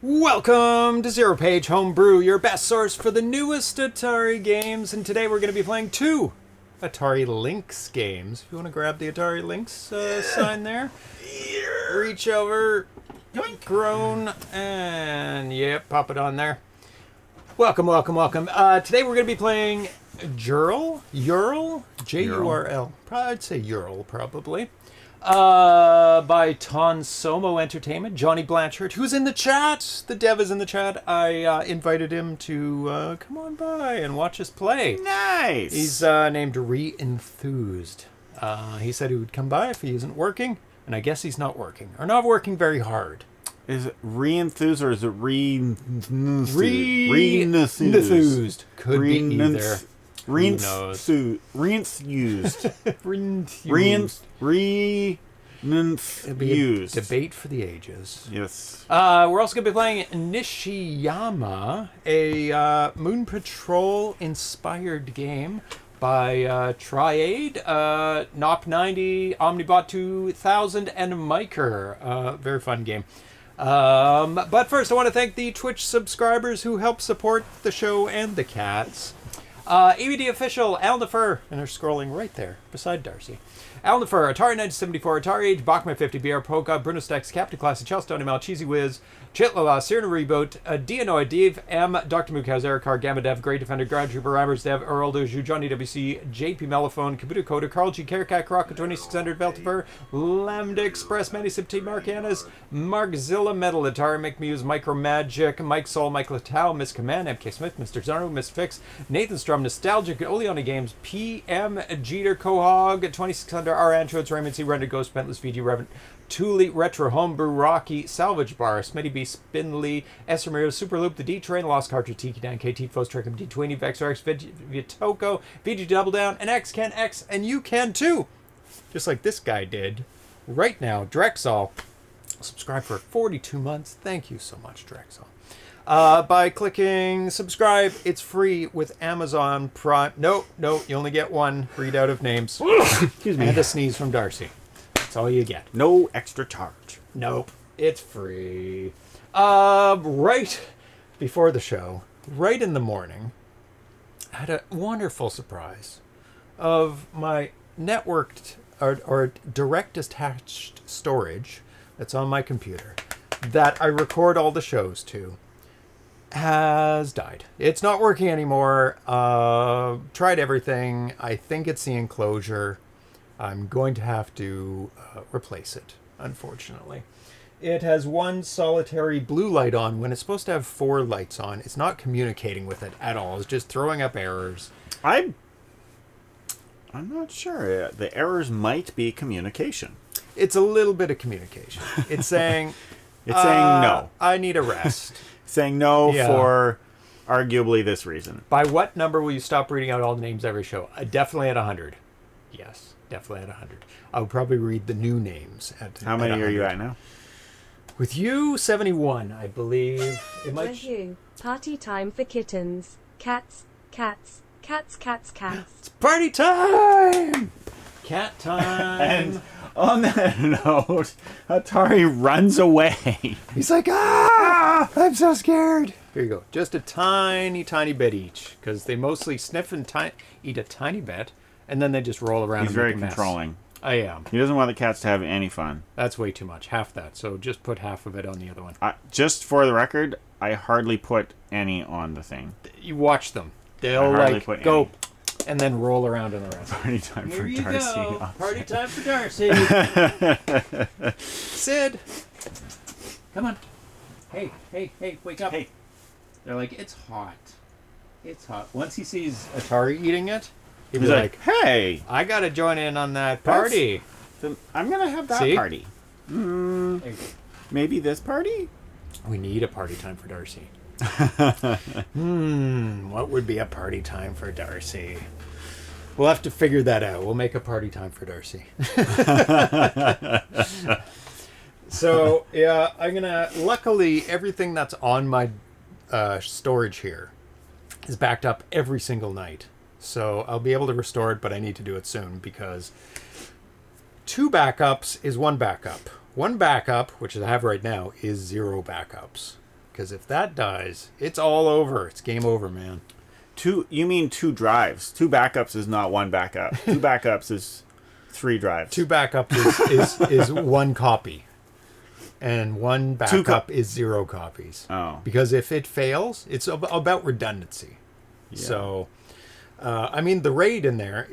Welcome to ZeroPage Homebrew, your best source for the newest Atari games, and today we're going to be playing two Atari Lynx games. If you want to grab the Atari Lynx sign there, reach over, groan, and yep, pop it on there. Welcome. Today we're going to be playing Jurl, Jurl, I'd say Jurl probably. By Tonsomo Entertainment, Johnny Blanchard, who's in the chat. The dev is in the chat. I invited him to come on by and watch us play. Nice. He's named Re-Enthused. He said he would come by if he isn't working, and I guess he's not working, or not working very hard. Is it re-enthused or is it re-enthused? Re-enthused. Could be either. Re-enthused. It'll be a debate for the ages. Yes. We're also going to be playing Nishiyama, a Moon Patrol-inspired game by TRIADE, NOP90, Omnibot 2000, and Miker. Very fun game. But first, I want to thank the Twitch subscribers who help support the show and the cats. EBD official, Alnifer, and they're scrolling right there beside Darcy. Alnifer, Atari 1974, Atari Age, Bachman 50, BR, Polka, Bruno Stacks, Captain Class, Chelstone ML, Cheesy Wiz, Chitlala, Cyrano Reboot, Dianoid, Dave M, Dr. Mukaz, Ericar, Gamma Dev, Great Defender, Ground Trooper, Rammers Dev, Eraldo, Ju, Johnny WC, JP Mellophone, Kabuto Coder, Carl G, Carricat, Croc, 2600, Veltifer, Lambda Express, Manisip T, Marcanas, Markzilla Metal, Atari McMuse, Micro Magic, Mike Sol, Mike Latau, Miss Command, MK Smith, Mr. Zarno, Miss Fix, Nathan Strum, Nostalgic, Oleana Games, PM, Jeter, Cohog, 2600, R. Antroids, Raymond C. Render, Ghost, Pentless, VG, Reverend, Thule, Retro Homebrew, Rocky, Salvage Bar, Smitty B, Spindly, Esramiro, Superloop, the D-Train, Lost Cartridge, Tiki Dan, KT, Fos, Trickum, D20, Vexor X, Vitoko, VG Double Down, and X can X, and you can too! Just like this guy did. Right now, Drexel, subscribe for 42 months. Thank you so much, Drexel. By clicking subscribe, it's free with Amazon Prime. No, you only get one readout of names. Excuse me. And a sneeze from Darcy. That's all you get. No extra charge. Nope, it's free. Right before the show, right in the morning, I had a wonderful surprise of my networked or direct attached storage that's on my computer that I record all the shows to has died. It's not working anymore. Tried everything. I think it's the enclosure. I'm going to have to replace it, unfortunately. It has one solitary blue light on when it's supposed to have 4 lights on. It's not communicating with it at all. It's just throwing up errors. I'm not sure. The errors might be communication. It's a little bit of communication. It's saying... It's saying no. I need a rest. Saying no for arguably this reason. By what number will you stop reading out all the names every show? Definitely at 100. Yes, definitely at 100. I'll probably read the new names at How many are you at now? With you, 71, I believe. You. Party time for kittens. Cats. It's party time! Cat time! And on that note, Atari runs away. He's like, I'm so scared. Here you go. Just a tiny bit each, because they mostly sniff and eat a tiny bit, and then they just roll around. He's and very make a mess. controlling. I am. He doesn't want the cats to have any fun. That's way too much. Half that. So just put half of it on the other one. Just for the record, I hardly put any on the thing. You watch them. They'll like go and then roll around in the rest. Party time Here for you Darcy. go. Party time for Darcy. Sid. Come on. Hey, wake up. Hey. They're like, it's hot. It's hot. Once he sees Atari eating it, he'll He's be like, hey, I got to join in on that party. I'm going to have that party. Maybe this party? We need a party time for Darcy. What would be a party time for Darcy? We'll have to figure that out. We'll make a party time for Darcy. So, yeah, I'm going to... Luckily, everything that's on my storage here is backed up every single night. So I'll be able to restore it, but I need to do it soon because 2 backups is 1 backup. 1 backup, which I have right now, is 0 backups. Because if that dies, it's all over. It's game over, man. You mean 2 drives? 2 backups is not 1 backup. 2 backups is 3 drives. 2 backup is 1 copy. And 1 backup is 0 copies. Oh. Because if it fails, it's about redundancy. Yeah. So, I mean, the RAID in there,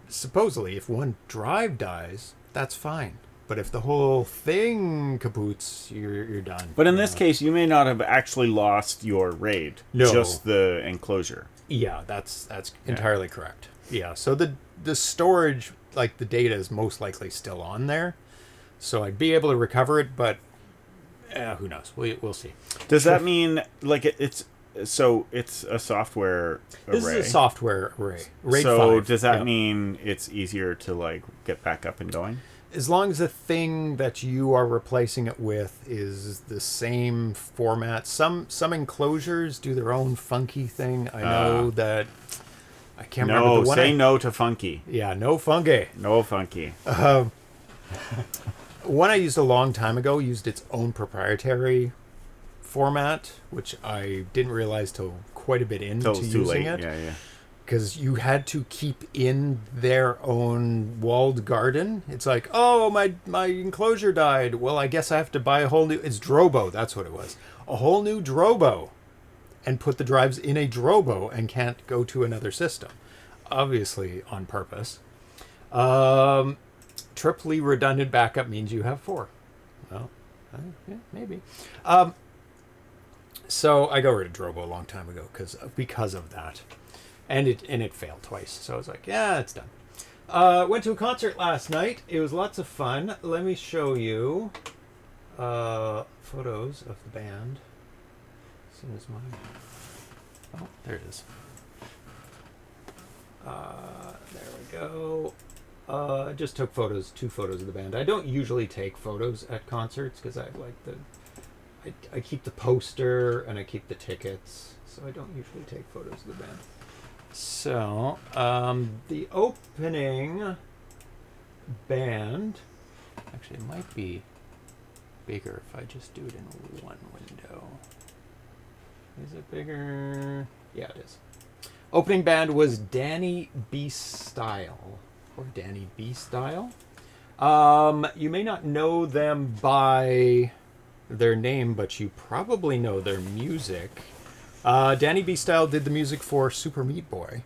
supposedly, if 1 drive dies, that's fine. But if the whole thing kapoots, you're done. But in this case, you may not have actually lost your RAID. No. Just the enclosure. Yeah, that's entirely correct. Yeah, so the storage, like the data, is most likely still on there. So I'd be able to recover it, but who knows? We'll see. Does that mean, like, it's a software array? This is a software array. RAID so 5. does that Yep. mean it's easier to, like, get back up and going? As long as the thing that you are replacing it with is the same format. Some enclosures do their own funky thing. I know that... I can't remember the one. Say no to funky. Yeah, no funky. No funky. One I used a long time ago used its own proprietary format, which I didn't realize till quite a bit into Till it's too using late. it. Yeah. Because you had to keep in their own walled garden. It's like, oh, my enclosure died. Well, I guess I have to buy a whole new... It's Drobo, that's what it was. A whole new Drobo. And put the drives in a Drobo and can't go to another system. Obviously on purpose. Triply redundant backup means you have 4. Well, yeah, maybe. So I got rid of Drobo a long time ago because of that. And it failed twice. So I was like, yeah, it's done. Went to a concert last night. It was lots of fun. Let me show you photos of the band. As soon as oh, there it is. There we go. I just took 2 photos of the band. I don't usually take photos at concerts because I like I keep the poster and I keep the tickets. So I don't usually take photos of the band. So, the opening band, actually it might be bigger if I just do it in one window. Is it bigger? Yeah, it is. Opening band was Danny B. Style, or Danny B. Style. You may not know them by their name, but you probably know their music. Danny B. Style did the music for Super Meat Boy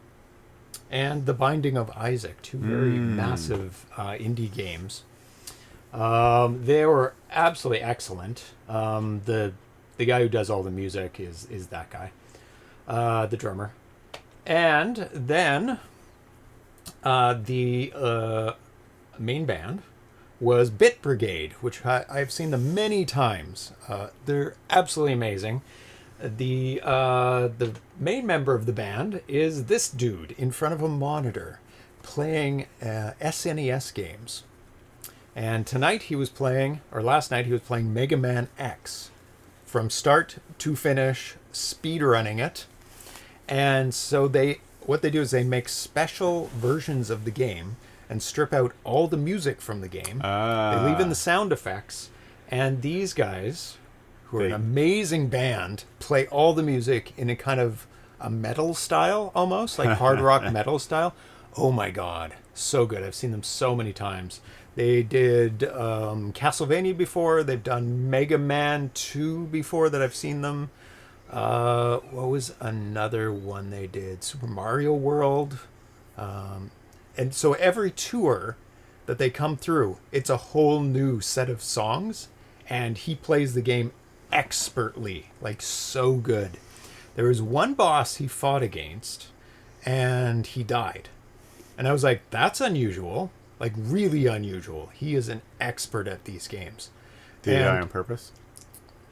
and The Binding of Isaac, 2 very massive indie games. They were absolutely excellent. The guy who does all the music is that guy, the drummer. And then the main band was Bit Brigade, which I've seen them many times. They're absolutely amazing. The main member of the band is this dude in front of a monitor playing SNES games. And last night he was playing Mega Man X from start to finish, speedrunning it. And so what they do is they make special versions of the game and strip out all the music from the game. They leave in the sound effects, and these guys, who are an amazing band, play all the music in a kind of a metal style, almost like hard rock metal style. Oh my god, so good. I've seen them so many times. They did Castlevania before. They've done Mega Man 2 before that I've seen them. What was another one they did? Super Mario World. And so every tour that they come through, it's a whole new set of songs, and he plays the game expertly, like so good. There was one boss he fought against, and he died. And I was like, that's unusual, like really unusual. He is an expert at these games. Did he die on purpose?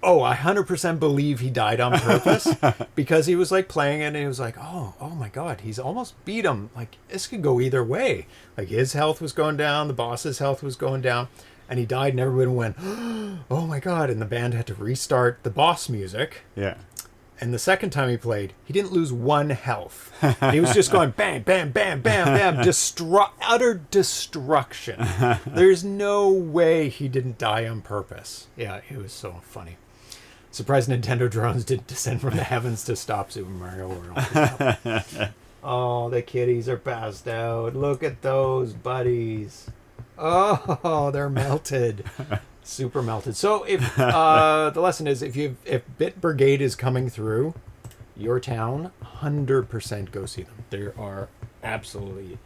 Oh, I 100% believe he died on purpose because he was like playing it and he was like, oh my god, he's almost beat him. Like, this could go either way. Like, his health was going down, the boss's health was going down, and he died and everyone went, oh my god, and the band had to restart the boss music. Yeah. And the second time he played, he didn't lose 1 health. He was just going bam, bam, bam, bam, bam, utter destruction. There's no way he didn't die on purpose. Yeah, it was so funny. Surprised Nintendo drones didn't descend from the heavens to stop Super Mario World. Oh, the kitties are passed out. Look at those buddies. Oh, they're melted. Super melted. So if the lesson is if Bit Brigade is coming through your town, 100% go see them. They are absolutely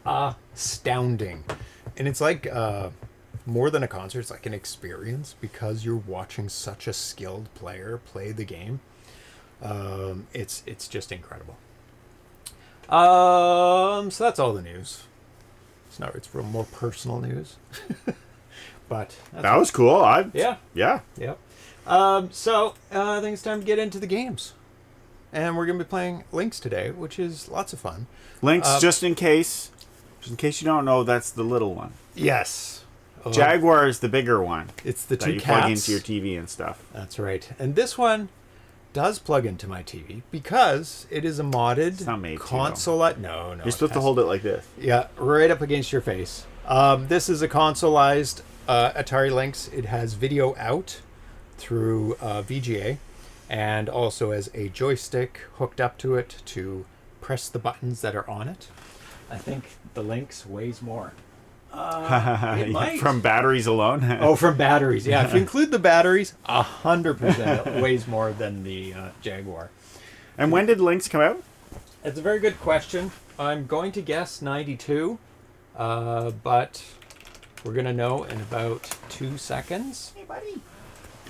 astounding. And it's like more than a concert, it's like an experience because you're watching such a skilled player play the game. It's just incredible. So that's all the news. It's real more personal news. But that was cool. Yeah. Yeah. So I think it's time to get into the games. And we're going to be playing Lynx today, which is lots of fun. Lynx, just in case you don't know, that's the little one. Yes. Jaguar is the bigger one. It's the that two you cats. plug into your TV and stuff. That's right. And this one does plug into my TV because it is a modded console. No. You're supposed to hold it like this. Yeah, right up against your face. This is a consoleized Atari Lynx. It has video out through VGA and also as a joystick hooked up to it to press the buttons that are on it. I think the Lynx weighs more. It might. From batteries alone? Oh, from batteries. Yeah, if you include the batteries, 100% it weighs more than the Jaguar. And when did Lynx come out? It's a very good question. I'm going to guess 92, but we're going to know in about 2 seconds. Hey, buddy.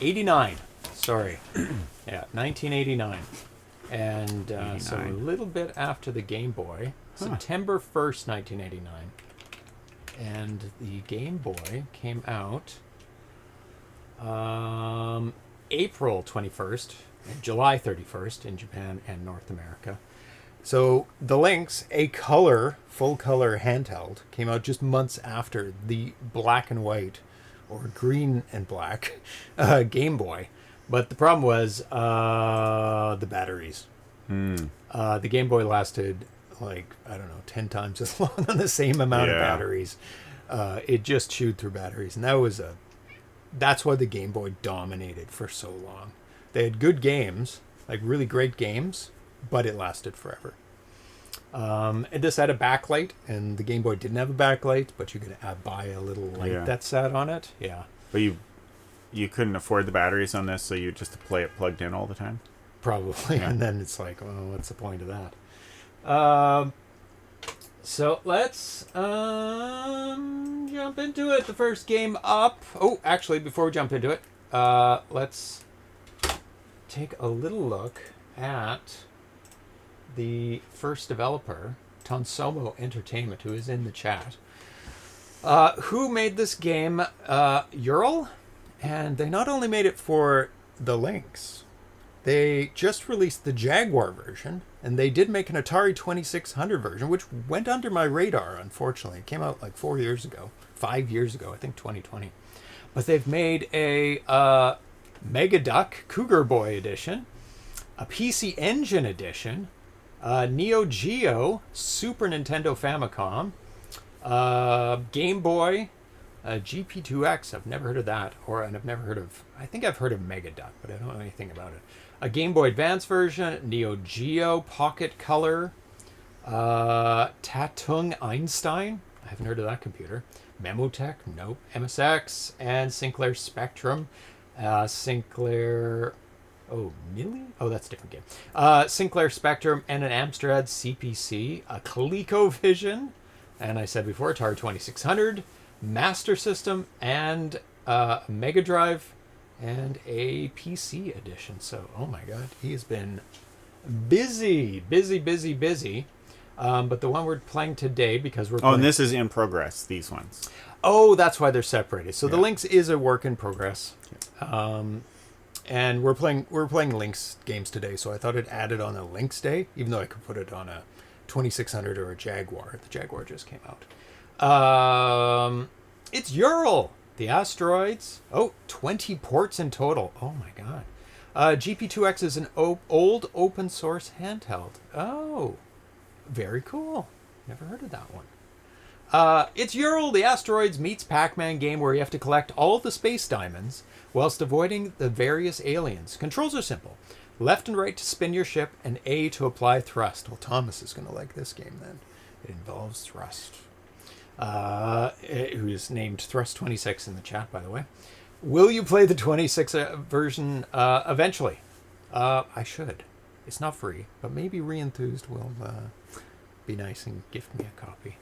89. Sorry. Yeah, 1989. And so a little bit after the Game Boy, September 1st, 1989. And the Game Boy came out April 21st, and July 31st in Japan and North America. So the Lynx, a full color handheld, came out just months after the black and white, or green and black, Game Boy. But the problem was the batteries. The Game Boy lasted 10 times as long on the same amount of batteries. It just chewed through batteries, and that's why the Game Boy dominated for so long. They had good games, like really great games, but it lasted forever. And this had a backlight, and the Game Boy didn't have a backlight, but you could buy a little light that sat on it. Yeah. But you couldn't afford the batteries on this, so you just play it plugged in all the time? Probably. Yeah. And then it's like, well, what's the point of that? So let's jump into it. The first game up. Oh, actually, before we jump into it, let's take a little look at the first developer, Tonsomo Entertainment, who is in the chat. Who made this game? Jurl, and they not only made it for the Lynx, they just released the Jaguar version, and they did make an Atari 2600 version, which went under my radar, unfortunately. It came out like 5 years ago, I think 2020. But they've made a Mega Duck Cougar Boy edition, a PC Engine edition, Neo Geo, Super Nintendo Famicom, Game Boy, GP2X. I've never heard of that, I think I've heard of Mega Duck, but I don't know anything about it. A Game Boy Advance version, Neo Geo Pocket Color, Tatung Einstein. I haven't heard of that computer. Memotech, nope. MSX and Sinclair Spectrum. Sinclair. Oh, Nilly? Oh, that's a different game. Sinclair Spectrum and an Amstrad CPC, a ColecoVision, and I said before, Atari 2600, Master System, and Mega Drive, and a PC edition. So, oh my God, he has been busy. But the one we're playing today, because we're playing... and this is in progress, these ones. Oh, that's why they're separated. So the Lynx is a work in progress. And we're playing Lynx games today, so I thought I'd add it on a Lynx day, even though I could put it on a 2600 or a Jaguar. The Jaguar just came out. It's Jurl, the asteroids. 20 ports in total. Oh my God. GP2X is an old open source handheld. Oh, very cool. Never heard of that one. It's Jurl, the Asteroids meets Pac-Man game where you have to collect all the space diamonds whilst avoiding the various aliens. Controls are simple. Left and right to spin your ship, and A to apply thrust. Well, Thomas is going to like this game then. It involves thrust. Who is named Thrust26 in the chat, by the way. Will you play the 26 version eventually? I should. It's not free, but maybe Re-Enthused will be nice and gift me a copy.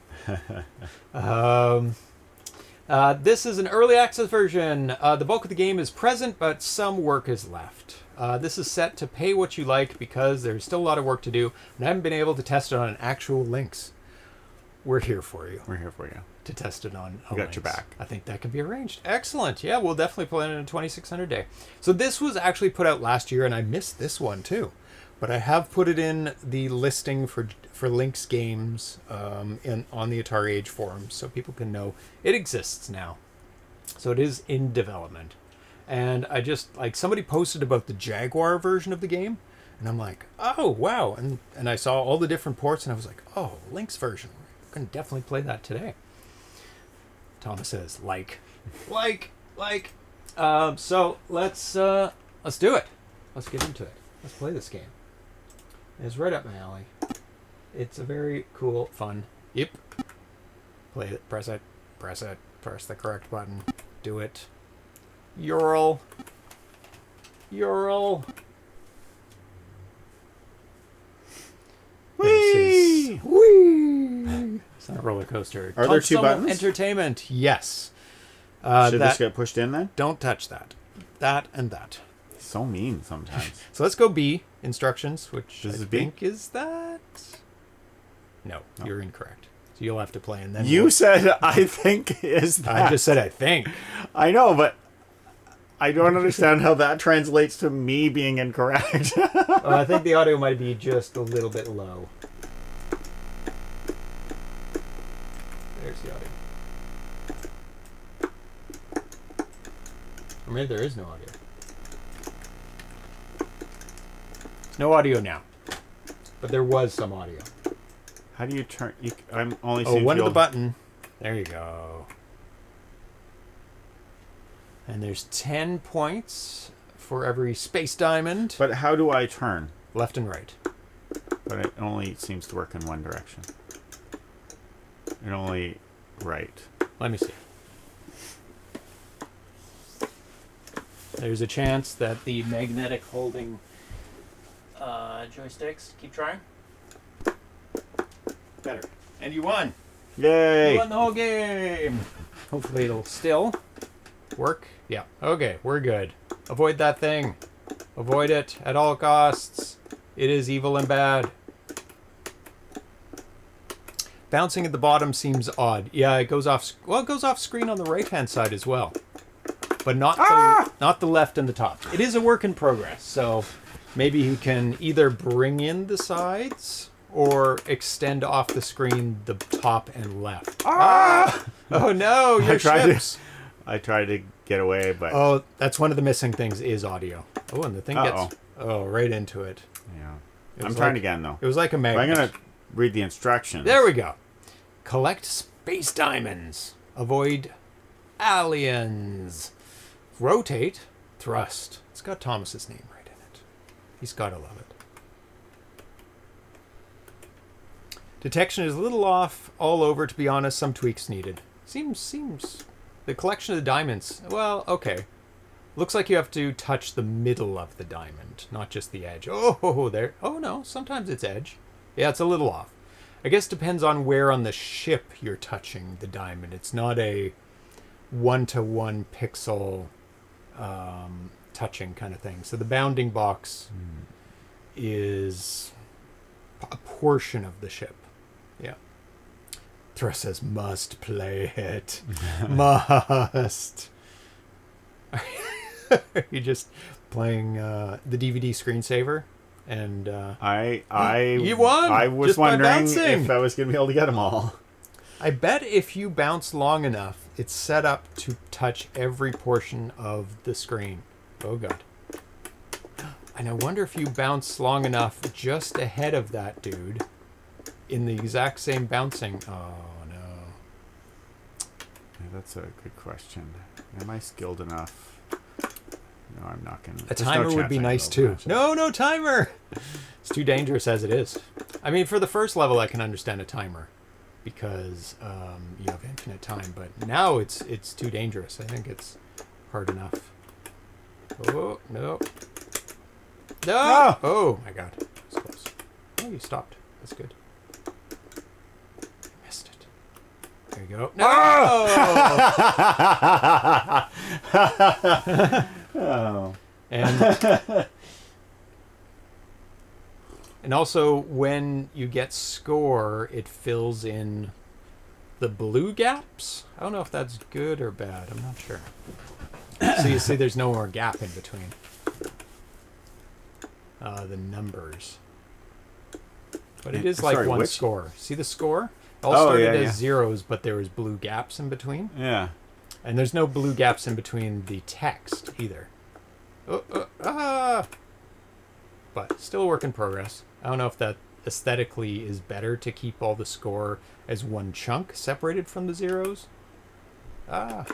This is an early access version. The bulk of the game is present, but some work is left. This is set to pay what you like because there's still a lot of work to do, and I haven't been able to test it on an actual Lynx. We're here for you. We're here for you. To test it on a We got Lynx. your back. I think that can be arranged. Excellent. Yeah, we'll definitely play it in a 2600 day. So this was actually put out last year, and I missed this one too. But I have put it in the listing for Lynx Games on the Atari Age forum, so people can know it exists now. So it is in development. And I just, like, somebody posted about the Jaguar version of the game, and I'm like, oh, wow. And I saw all the different ports, and I was like, oh, Lynx version. We can definitely play that today. Thomas says, like. So let's do it. Let's get into it. Let's play this game. It's right up my alley. It's a very cool, fun. Yep. Play it. Press it. Press it. Press the correct button. Do it. Jurl. Whee! Whee! It's not a roller coaster. Are there two Tonsomo buttons? Entertainment. Yes. Should this get pushed in then? Don't touch that. That and that. So mean sometimes. So let's go B. Instructions, which This I is B? think is that. No, you're incorrect. So you'll have to play and then You said I think is that. I just said I think. I know, but I don't understand how that translates to me being incorrect. I think the audio might be just a little bit low. There's the audio. Or maybe there is no audio. No audio now. But there was some audio. How do you turn? I'm only Oh, seeing one of the field. button. There you go. And there's 10 points for every space diamond. But how do I turn? Left and right. But it only seems to work in one direction. It only right. Let me see. There's a chance that the magnetic holding joysticks. Keep trying. Better. And you won. Yay! You won the whole game. Hopefully it'll still work. Yeah. Okay, we're good. Avoid that thing. Avoid it at all costs. It is evil and bad. Bouncing at the bottom seems odd. Yeah, it goes off. Well, it goes off screen on the right-hand side as well, but not the left and the top. It is a work in progress, so maybe you can either bring in the sides or extend off the screen the top and left. Oh no, your ships. I tried to get away, but Oh, that's one of the missing things is audio. Oh, and the thing gets right into it. yeah. It I'm was trying like- again though. It was like a But magnet. I'm gonna read the instructions. There we go. Collect space diamonds. Avoid aliens. Rotate. Thrust. It's got Thomas's name right in it. He's gotta love it. Detection is a little off all over, to be honest. Some tweaks needed. Seems. The collection of the diamonds. Well, okay. Looks like you have to touch the middle of the diamond, not just the edge. Oh, there. Oh no, sometimes it's edge. Yeah, it's a little off. I guess depends on where on the ship you're touching the diamond. It's not a one-to-one pixel touching kind of thing. So the bounding box is a portion of the ship. Yeah. Thrust says, must play it. Must. Are you just playing the DVD screensaver? And you won! I was Just by wondering bouncing. if I was gonna be able to get them all. I bet if you bounce long enough, it's set up to touch every portion of the screen. Oh god. And I wonder if you bounce long enough just ahead of that dude in the exact same bouncing. Oh no. That's a good question. Am I skilled enough? No, I'm not going to. A timer would be nice too. No timer! It's too dangerous as it is. I mean, for the first level, I can understand a timer because you have infinite time, but now it's too dangerous. I think it's hard enough. Oh, no. No! Oh, my God. It's close. Oh, you stopped. That's good. You missed it. There you go. No! Oh. And also, when you get score, it fills in the blue gaps. I don't know if that's good or bad. I'm not sure. So you see there's no more gap in between the numbers. But it is like one score. See the score? It all started as zeros, but there was blue gaps in between. Yeah. And there's no blue gaps in between the text either. But still a work in progress. I don't know if that aesthetically is better to keep all the score as one chunk separated from the zeros. Go.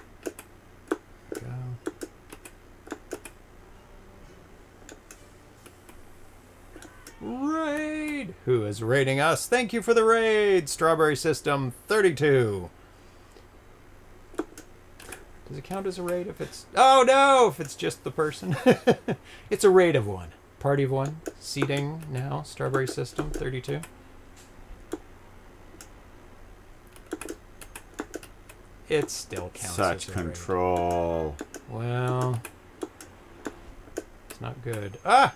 Raid! Who is raiding us? Thank you for the raid! Strawberry System 32. Does it count as a raid if it's... Oh no! If it's just the person. It's a raid of one. Party of one. Seating now. Strawberry System 32. It still counts Such as a control. raid. Well... It's not good. Ah!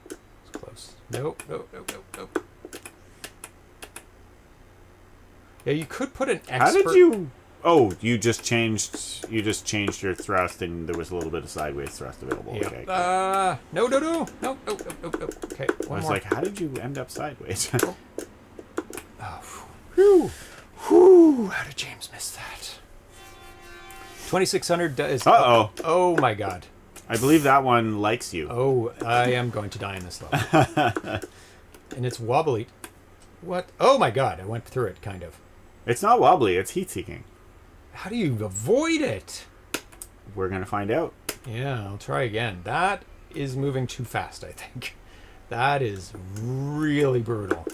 It's close. Nope. Yeah, you could put an expert... How did you... Oh, you just changed your thrust, and there was a little bit of sideways thrust available. Yeah. Okay. No. Okay, one I was more. like, how did you end up sideways? Whew. How did James miss that? 2600 is... Uh-oh. Oh, my God. I believe that one likes you. Oh, I am going to die in this level. And it's wobbly. What? Oh, my God. I went through it, kind of. It's not wobbly. It's heat-seeking. How do you avoid it? We're going to find out. Yeah, I'll try again. That is moving too fast, I think. That is really brutal.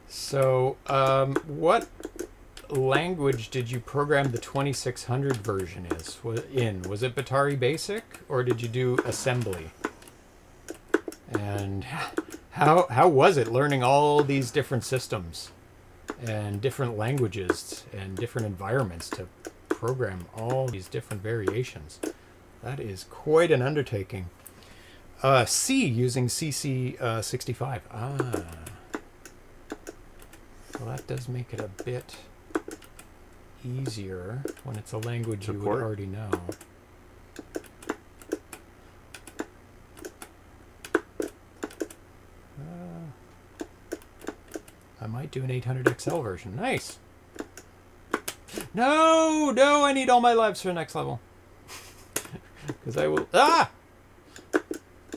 So, what language did you program the 2600 version in? Was it Atari Basic, or did you do assembly? And how was it learning all these different systems and different languages and different environments to program all these different variations? That is quite an undertaking. C using CC65. Well, that does make it a bit easier when it's a language you would already know. I might do an 800XL version. Nice! No, I need all my lives for the next level. Because I will...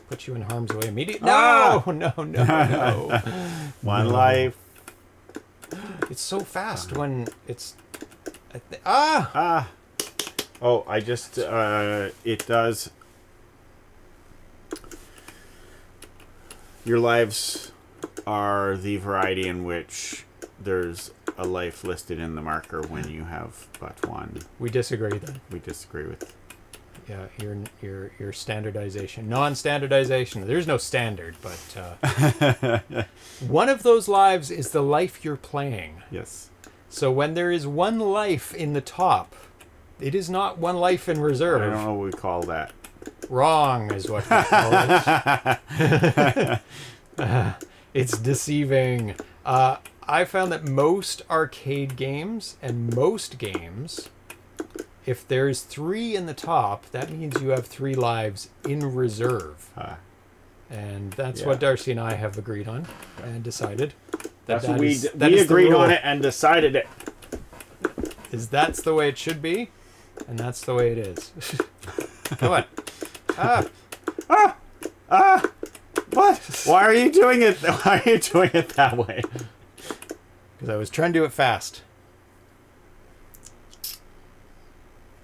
Put you in harm's way immediately. No! One life. It's so fast when it's... Oh, I just... it does... Your lives are the variety in which there's a life listed in the marker when you have but one. We disagree then. We disagree with... Yeah, your standardization. Non-standardization. There's no standard, but one of those lives is the life you're playing. Yes. So when there is one life in the top, it is not one life in reserve. I don't know what we call that. Wrong is what we call it. It's deceiving. I found that most arcade games and most games... If there's 3 in the top, that means you have 3 lives in reserve. And that's what Darcy and I have agreed on and decided. We agreed on it and decided it. is that's the way it should be, and that's the way it is. Come on. What? Why are you doing it? Why are you doing it that way? Because I was trying to do it fast.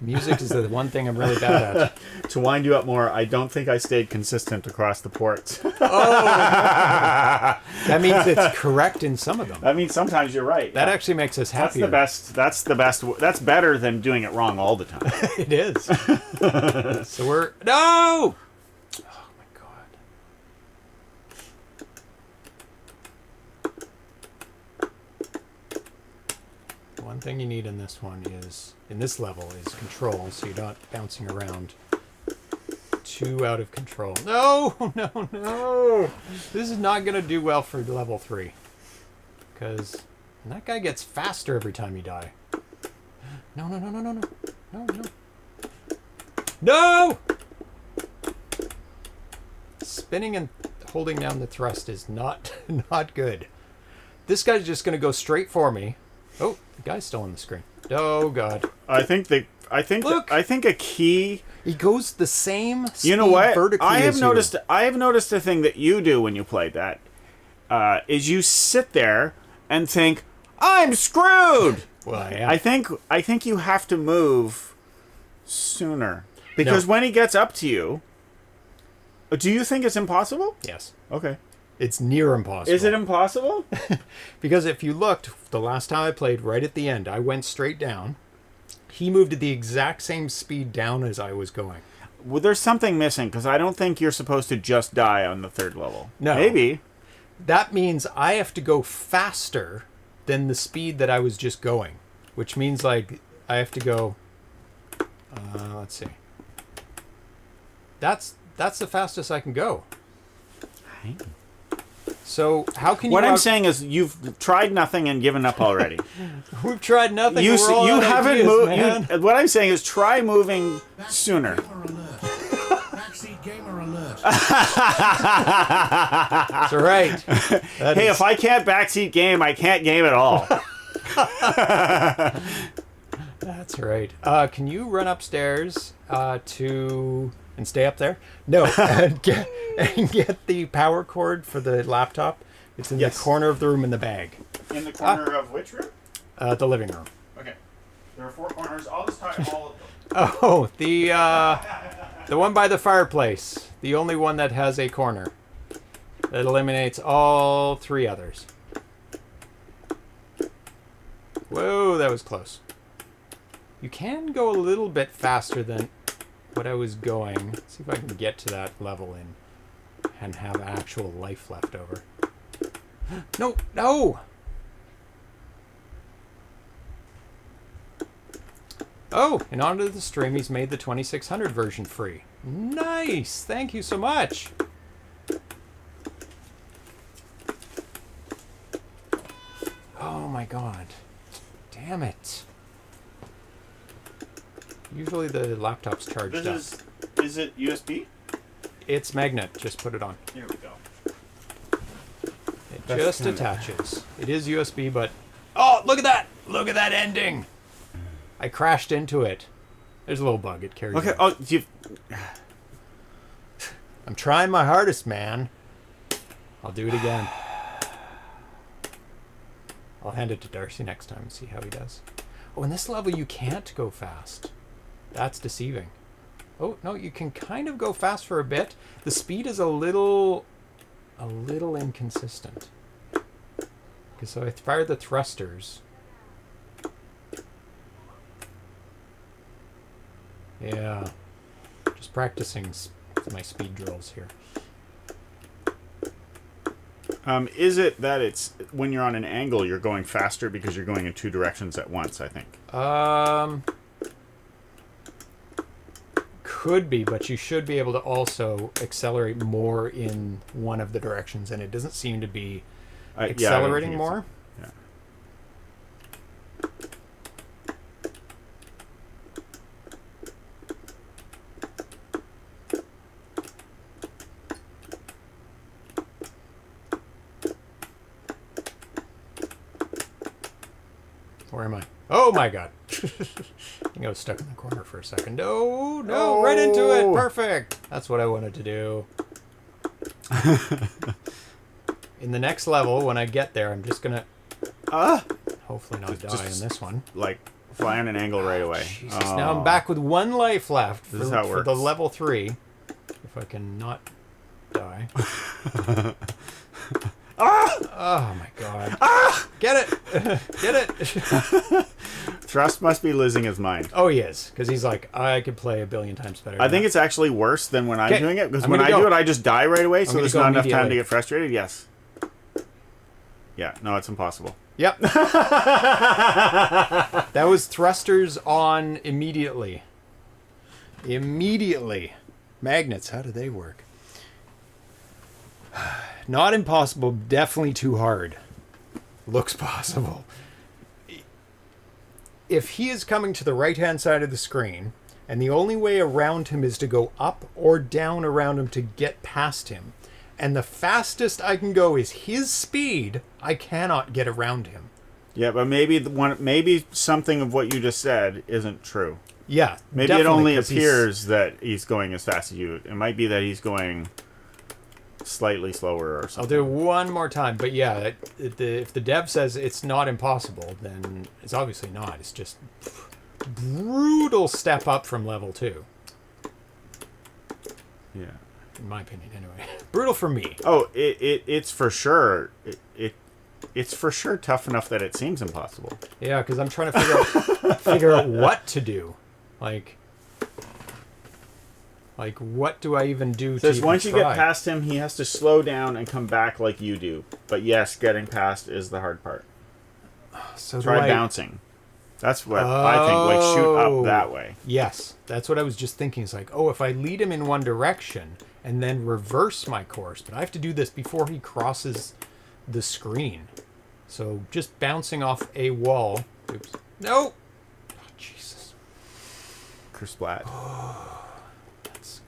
Music is the one thing I'm really bad at. To wind you up more, I don't think I stayed consistent across the ports. That means it's correct in some of them. I mean, sometimes you're right. That actually makes us happier. That's the best. That's better than doing it wrong all the time. It is. So we're... No! Oh, my God. One thing you need in this one is... In this level is control, so you're not bouncing around too out of control. No! No, no! This is not going to do well for level 3. Because that guy gets faster every time you die. No, no, no, no, no, no. No, no. No! Spinning and holding down the thrust is not good. This guy's just going to go straight for me. Oh, the guy's still on the screen. Oh God! I think a key. He goes the same speed. You know what? Vertically I have as noticed. you. I have noticed a thing that you do when you play that. Is you sit there and think, "I'm screwed." Well, I am. I think you have to move sooner because when he gets up to you, do you think it's impossible? Yes. Okay. It's near impossible. Is it impossible? Because if you looked, the last time I played, right at the end, I went straight down. He moved at the exact same speed down as I was going. Well, there's something missing because I don't think you're supposed to just die on the 3rd level. No. Maybe. That means I have to go faster than the speed that I was just going, which means like I have to go. Let's see. That's the fastest I can go. So how can you? What I'm saying is, you've tried nothing and given up already. We've tried nothing. You We're all out of haven't ideas, moved. man. What I'm saying is, try moving sooner. Backseat gamer alert. That's right. Hey, if I can't backseat game, I can't game at all. That's right. Can you run upstairs and stay up there? No, and get the power cord for the laptop. It's in the corner of the room in the bag. In the corner of which room? The living room. Okay. There are 4 corners. I'll just tie all of them. Oh, the one by the fireplace. The only one that has a corner. That eliminates all 3 others. Whoa, that was close. You can go a little bit faster than what I was going. Let's see if I can get to that level and have actual life left over. No, no! Oh, in honor of the stream, he's made the 2600 version free. Nice! Thank you so much! Oh my god. Damn it. Usually the laptop's charged up. Is it USB? It's magnet. Just put it on. Here we go. It just attaches. It is USB, but... Oh, look at that! Look at that ending! I crashed into it. There's a little bug. It carries Okay. on. Oh, you. I'm trying my hardest, man. I'll do it again. I'll hand it to Darcy next time and see how he does. Oh, in this level you can't go fast. That's deceiving. Oh, no, you can kind of go fast for a bit. The speed is a little inconsistent. Okay, so I fire the thrusters. Yeah. Just practicing my speed drills here. Is it that it's when you're on an angle you're going faster because you're going in 2 directions at once, I think? Could be, but you should be able to also accelerate more in one of the directions, and it doesn't seem to be accelerating yeah, more. Yeah. Where am I? Oh my god. think I was stuck in the corner for a second. No, no, right into it. Perfect. That's what I wanted to do. In the next level, when I get there, I'm just going to hopefully not die in this one. Like, fly on an angle right away. Jesus, now I'm back with 1 life left This is how it for the works. level 3. If I can not die. Oh my god. Get it! Get it! Thrust must be losing his mind. Oh, he is. Because he's like, I could play a billion times better. I think it's actually worse than when I'm Okay, doing it. Because I'm when I gonna do go. it, I just die right away, so gonna there's go not enough time to immediately. get frustrated. Yes. Yeah, no, it's impossible. Yep. That was thrusters on immediately. Immediately. Magnets, how do they work? Not impossible, definitely too hard. Looks possible. If he is coming to the right-hand side of the screen, and the only way around him is to go up or down around him to get past him, and the fastest I can go is his speed, I cannot get around him. Yeah, but maybe something of what you just said isn't true. Yeah, Maybe it definitely, only 'cause he's- appears that he's going as fast as you. It might be that he's going slightly slower or I'll something. do it one more time, but yeah, if the dev says it's not impossible, then it's obviously not. It's just brutal step up from level 2, Yeah. in my opinion, anyway. Brutal for me. Oh, it's for sure. It's for sure tough enough that it seems impossible. Yeah, because I'm trying to figure out what to do, like what do I even do? Says to once you even get try? past him, he has to slow down and come back like you do. But yes, getting past is the hard part. So do Try I- bouncing. That's what I think. Like shoot up that way. Yes, that's what I was just thinking. It's like, oh, if I lead him in one direction and then reverse my course, but I have to do this before he crosses the screen. So just bouncing off a wall. Oops. No. Oh, Jesus. Kersplat.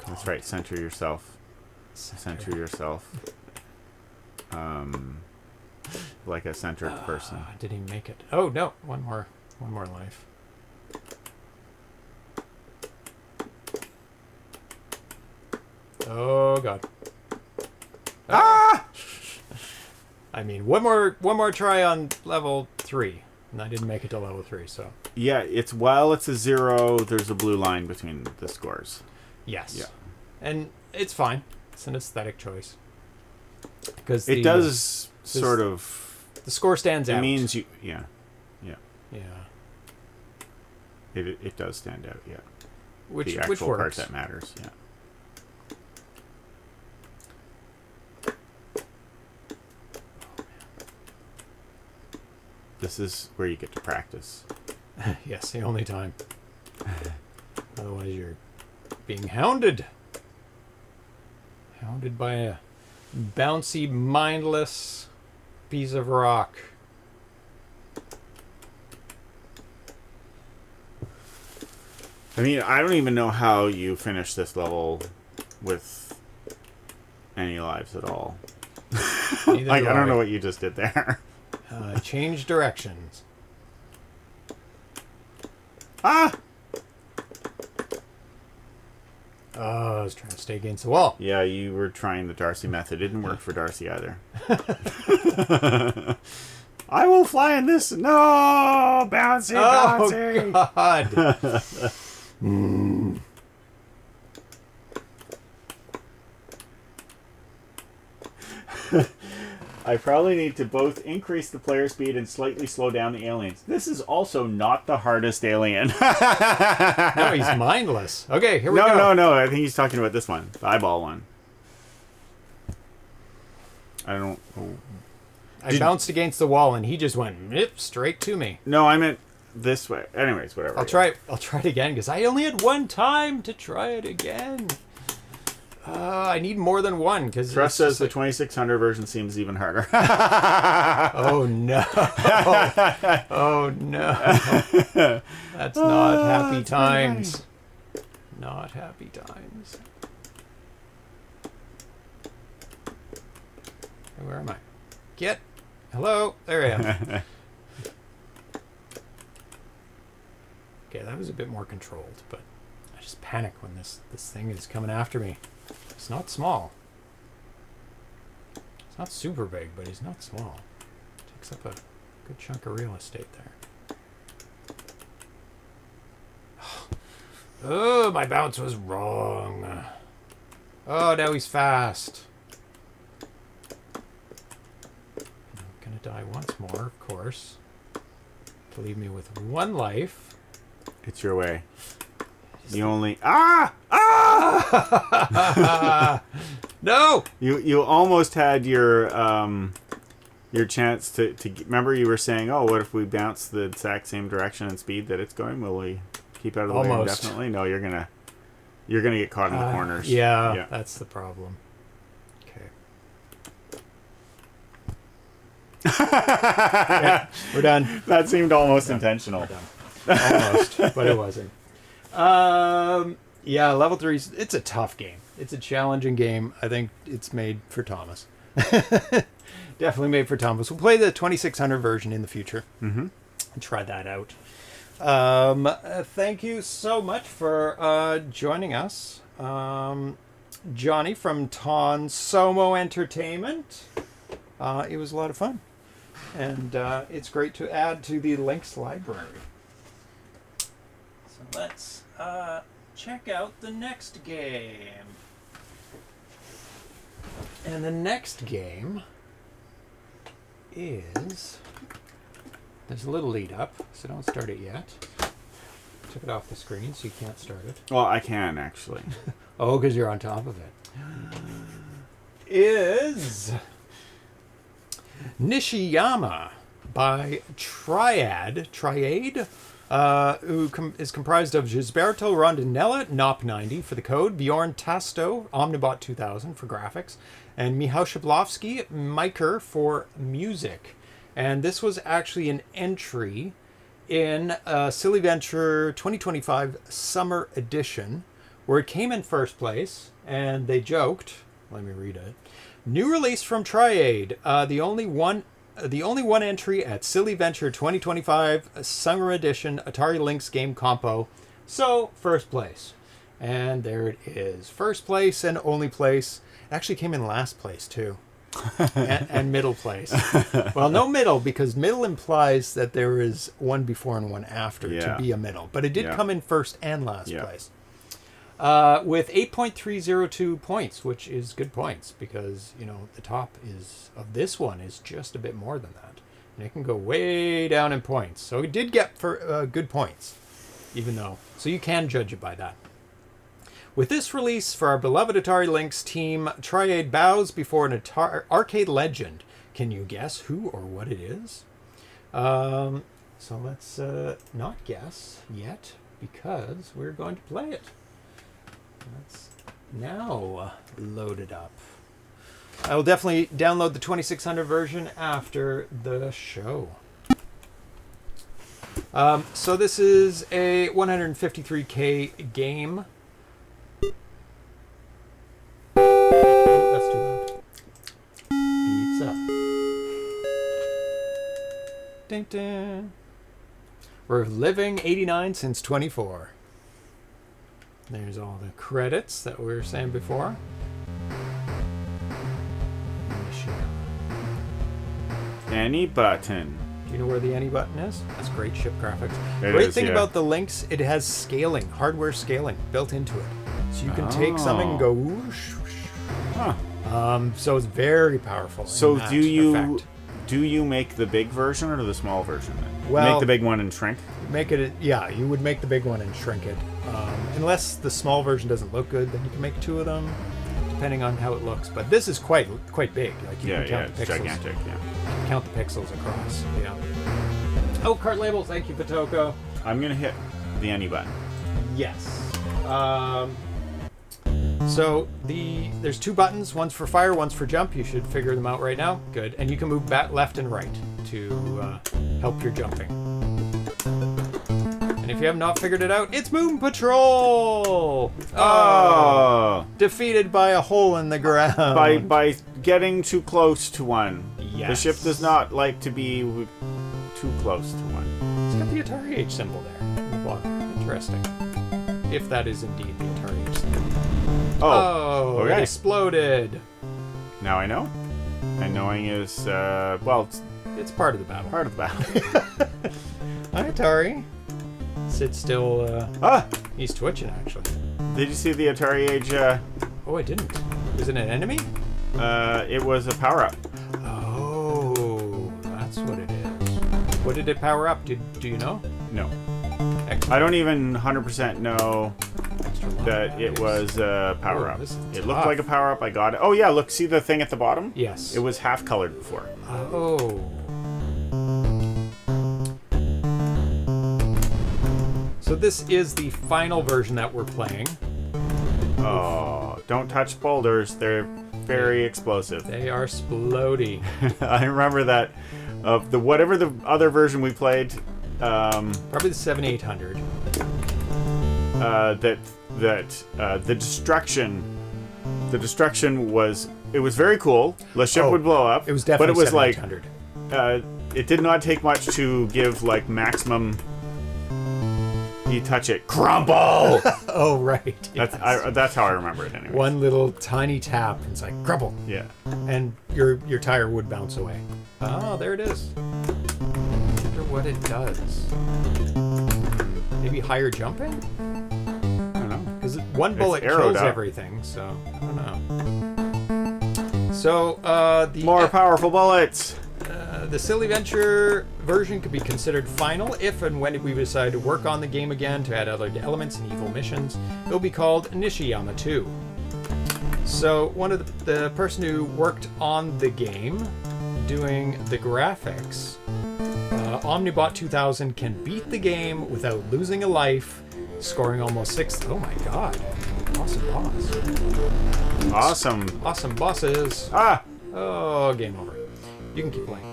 That's right. Center yourself. Center yourself. Like a centered person. Did he make it? Oh no! One more life. Oh god. Ah! I mean, one more try on level 3, and I didn't make it to level 3. So Yeah, it's while it's a 0, there's a blue line between the scores. yes. Yeah. And it's fine. It's an aesthetic choice. Because It does sort of. the score stands It out. means you. Yeah. Yeah. It does stand out. Yeah. Which The actual part works. that matters. Yeah. This is where you get to practice. Yes, the only time. Otherwise, you're being hounded. Hounded by a bouncy, mindless piece of rock. I mean, I don't even know how you finish this level with any lives at all. Neither Like, do I don't know what you just did there. Change directions. Ah! Oh, I was trying to stay against the wall. Yeah, you were trying the Darcy method. It didn't work for Darcy either. I will fly in this. No! Bouncy, bouncy! Oh, God. I probably need to both increase the player speed and slightly slow down the aliens. This is also not the hardest alien. No, he's mindless. Okay, here we go. No. I think he's talking about this one. The eyeball one. I don't... I bounced against the wall, and he just went straight to me. No, I meant this way. Anyways, whatever. I'll try it again, because I only had one time to try it again. I need more than one, because... Trust says the 2600 version seems even harder. Oh, no. Oh, no. That's not happy times. Not happy times. Where am I? Get. Hello. There I am. Okay, that was a bit more controlled, but I just panic when this thing is coming after me. It's not small. It's not super big, but he's not small. Takes up a good chunk of real estate there. Oh, my bounce was wrong. Oh, now he's fast. I'm gonna die once more, of course. To leave me with 1 life. It's your way. The only No. You almost had your chance to remember you were saying, oh, what if we bounce the exact same direction and speed that it's going? Will we keep out of the way indefinitely? No, you're gonna get caught in the corners. Yeah, that's the problem. Okay. Yeah, we're done. That seemed almost intentional. We're done. Almost, but it wasn't. Yeah, level 3, it's a tough game. It's a challenging game. I think it's made for Thomas. Definitely made for Thomas. We'll play the 2600 version in the future. And try that out. Thank you so much for joining us. Johnny from Tonsomo Entertainment. It was a lot of fun. And it's great to add to the Lynx library. So let's check out the next game. And the next game is... There's a little lead up, so don't start it yet. Took it off the screen, so you can't start it. Well, I can, actually. Oh, because you're on top of it. Is Nishiyama by TRIADE, who is comprised of Gisberto, Rondinella, NOP90 for the code, Björn, Tasto, Omnibot 2000 for graphics, and Michał Szpilowski, Miker for music. And this was actually an entry in Silly Venture 2025 Summer Edition, where it came in first place, and they joked. Let me read it. New release from TRIADE, the only one entry at Silly Venture 2025 Summer Edition Atari Lynx Game Compo. So first place, and there it is. First place and only place. It actually came in last place too. and middle place. Well, no middle, because middle implies that there is one before and one after to be a middle. But it did come in first and last place. With 8.302 points, which is good points, because, you know, the top of this one is just a bit more than that. And it can go way down in points. So it did get for good points, even though. So you can judge it by that. With this release for our beloved Atari Lynx team, TRIADE bows before an arcade legend. Can you guess who or what it is? So let's not guess yet, because we're going to play it. Let's now load it up. I will definitely download the 2600 version after the show. So this is a 153K game. That's too loud. Beats up. Dun, dun. We're living 89 since 24. There's all the credits that we were saying before. Any button. Do you know where the any button is? That's great ship graphics. It Great is, thing yeah. about the Lynx, it has scaling, hardware scaling built into it. So you can take something and go whoosh, whoosh. Huh. So it's very powerful. So in that effect. do you make the big version or the small version? Then? Well, make the big one and shrink. Make it, yeah. You would make the big one and shrink it. Unless the small version doesn't look good, then you can make 2 of them, depending on how it looks. But this is quite big. Like you can count the it's pixels. gigantic. Yeah. Count the pixels across. Yeah. Oh, cart label. Thank you, Patoko. I'm gonna hit the any button. Yes. So there's 2 buttons. One's for fire, one's for jump. You should figure them out right now. Good. And you can move back, left, and right to help your jumping. And if you have not figured it out, it's Moon Patrol. Oh. Defeated by a hole in the ground. By getting too close to one. Yes. The ship does not like to be too close to one. It's got the Atari H symbol there. In the bottom. Interesting. If that is indeed the Atari HC. Oh, It okay. exploded. Now I know. And knowing is, well, it's It's part of the battle. part of the battle. Hi, Atari. Sit still. Ah! He's twitching, actually. Did you see the Atari Age? Oh, I didn't. Is it an enemy? It was a power-up. Oh, that's what it is. What did it power up? Do you know? No. Excellent. I don't even 100% know Extra that it was a power-up. Oh, this is It looked tough. like a power-up. I got it. Oh, yeah, look, see the thing at the bottom? Yes. It was half-colored before. Oh. So this is the final version that we're playing. Oh, don't touch boulders. They're very explosive. They are splody. I remember that of the whatever the other version we played, Probably the 7800. the destruction was very cool. The ship Oh, would blow up. It was definitely but it was like 7800. it did not take much to give like maximum. You touch it, crumble. Oh, right. That's yes. that's how I remember it anyway. One little tiny tap, and it's like, crumble. Yeah. And your tire would bounce away. Oh, there it is. I wonder what it does. Maybe higher jumping? I don't know. Because one bullet arrowed kills up. everything, so I don't know. So, the More powerful bullets. The Silly Venture version could be considered final if and when we decide to work on the game again to add other elements and evil missions. It'll be called Nishiyama 2. So one of the person who worked on the game, doing the graphics, Omnibot 2000 can beat the game without losing a life, scoring almost 6. Oh my god! Awesome boss. Awesome. Awesome bosses. Ah. Oh, game over. You can keep playing.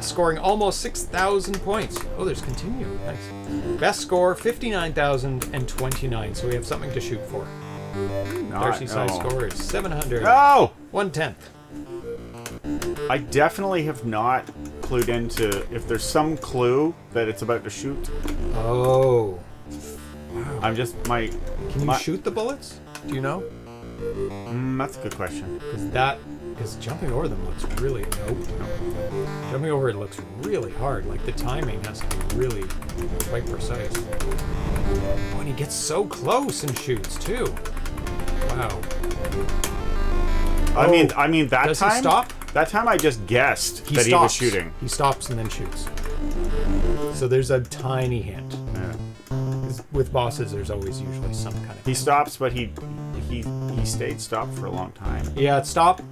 Scoring almost 6,000 points. Oh, there's continue. Nice. Best score, 59,029. So we have something to shoot for. Darcy's high score is 700. No. 1/10. I definitely have not clued into if there's some clue that it's about to shoot. Oh. I'm just Can you shoot the bullets? Do you know? That's a good question. Because jumping over them looks really Jumping over it looks really hard. Like the timing has to be really quite precise. Oh, and he gets so close and shoots too. Wow. I mean that Does time. he stop? That time I just guessed He that stops. he was shooting. He stops and then shoots. So there's a tiny hint. Yeah. 'Cause with bosses, there's always usually some kind of. He stops, but he stayed stopped for a long time. Yeah, stop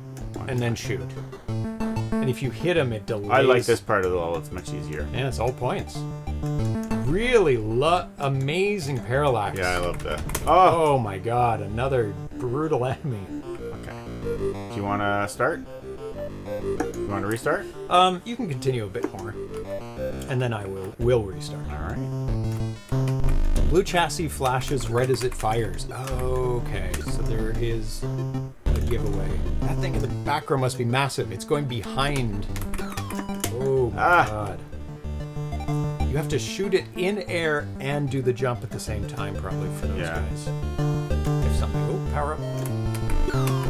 and then shoot. And if you hit him, it delays. I like this part of the level. It's much easier. Yeah, it's all points. Really amazing parallax. Yeah, I love that. Oh my god, another brutal enemy. Okay. Do you want to start? You want to restart? You can continue a bit more. And then I will restart. All right. Blue chassis flashes red as it fires. Okay, so there is a giveaway. That thing in the background must be massive. It's going behind. Oh my god. You have to shoot it in air and do the jump at the same time, probably, for those guys. If something... Oh, power up. I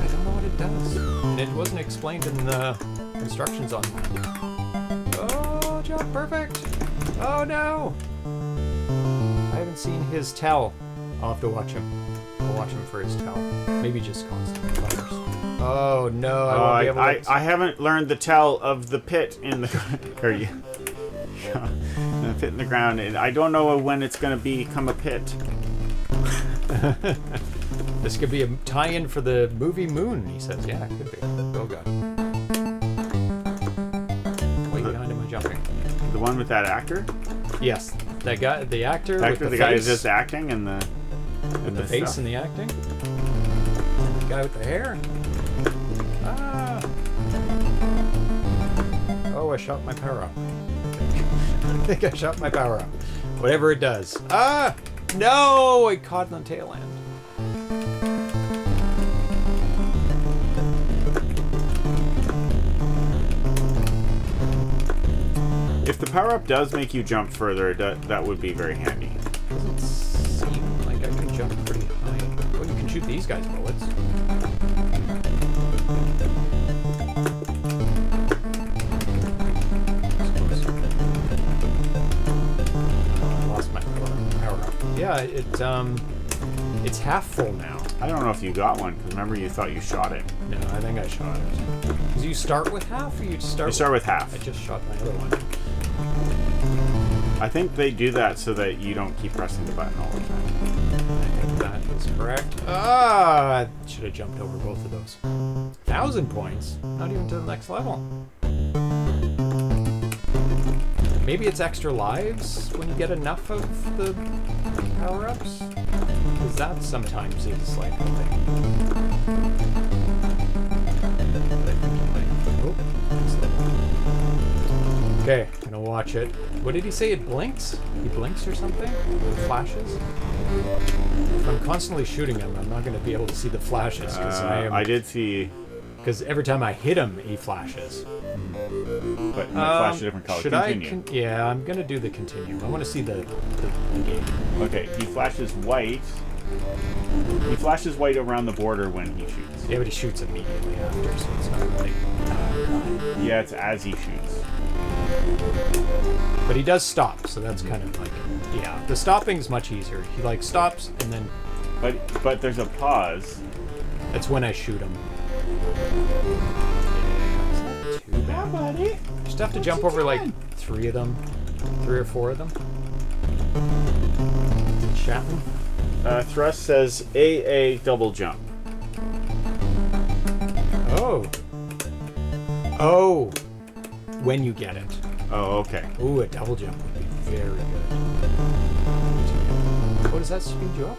don't know what it does. And it wasn't explained in the instructions on that. Oh, jump perfect. Oh, no. I haven't seen his tell. I'll have to watch him. I'll watch him for his tell. Maybe just constantly fires. Oh, no. I won't be able to... I haven't learned the tell of the pit in the... the pit in the ground. And I don't know when it's going to become a pit. This could be a tie-in for the movie Moon, he says. Yeah, it could be. Oh, God. Way behind him, I'm jumping. The one with that actor? Yes. That guy, the actor with The the guy face. who's just acting and the... With the face and the acting. And the guy with the hair. Ah. Oh, I shot my power up. I think I shot my power up. Whatever it does. Ah! No! I caught on the tail end. If the power-up does make you jump further, that would be very handy. these guys' bullets. I lost my power up. Yeah, it's half full now. I don't know if you got one, because remember you thought you shot it. No, I think I shot it. Because you start with half, or you start? You start with half. I just shot my other one. I think they do that so that you don't keep pressing the button all the time. I think that is correct. Ah, I should have jumped over both of those. 1,000 points. Not even to the next level. Maybe it's extra lives when you get enough of the power-ups? Because that sometimes is like a thing. But I think you might... Oh, next level. Okay, gonna watch it. What did he say? It blinks? He blinks or something? It flashes? If I'm constantly shooting him, I'm not gonna be able to see the flashes because I did see... Because every time I hit him, he flashes. But it flashed a different color. Should Continue. yeah, I'm gonna do the continue. I want to see the game. Okay, he flashes white. He flashes white around the border when he shoots. Yeah, but he shoots immediately after, so it's not really... Yeah, it's as he shoots. But he does stop, so that's kind of like... Yeah, the stopping's much easier. He like stops and then... But there's a pause. That's when I shoot him. Too bad, buddy. Just have to jump over like 3 of them. 3 or 4 of them. Chapman? Thrust says AA double jump. Oh. Oh. When you get it. Oh, okay. Ooh, a double jump would be very good. Oh, does that speed you up?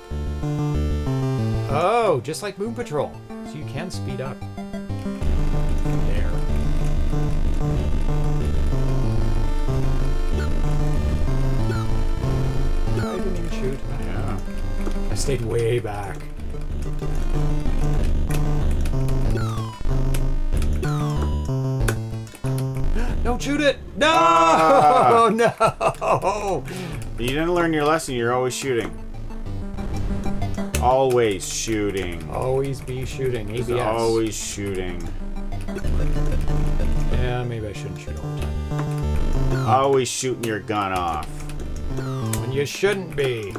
Oh, just like Moon Patrol. So you can speed up. There. I didn't even shoot. Yeah. I stayed way back. Don't shoot it! No! No! You didn't learn your lesson. You're always shooting. Always shooting. Always be shooting. ABS. Always shooting. Yeah, maybe I shouldn't shoot all the time. Always shooting your gun off. When you shouldn't be.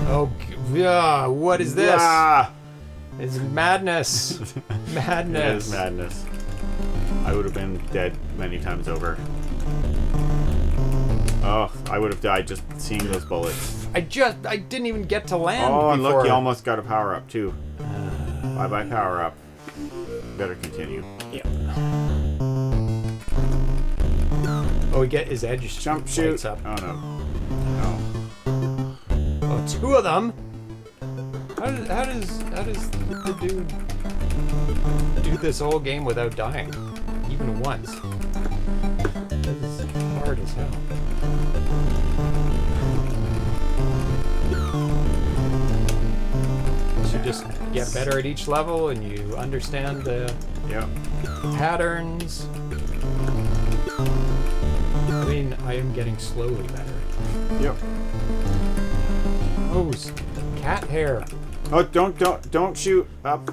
Oh, yeah. What is this? Ah! It's madness. Madness. It is madness. I would have been dead many times over. Oh, I would have died just seeing those bullets. I didn't even get to land Oh, and before. look, you almost got a power up too. Bye-bye power up. Better continue. Yeah. Oh, we get his edge. Jump shoot. lights up. Oh no. Oh, 2 of them. How does the dude do this whole game without dying, even once? This is hard as hell. You just get better at each level, and you understand the Yep. patterns. I mean, I am getting slowly better. Yep. Oh, cat hair. Oh, don't shoot up.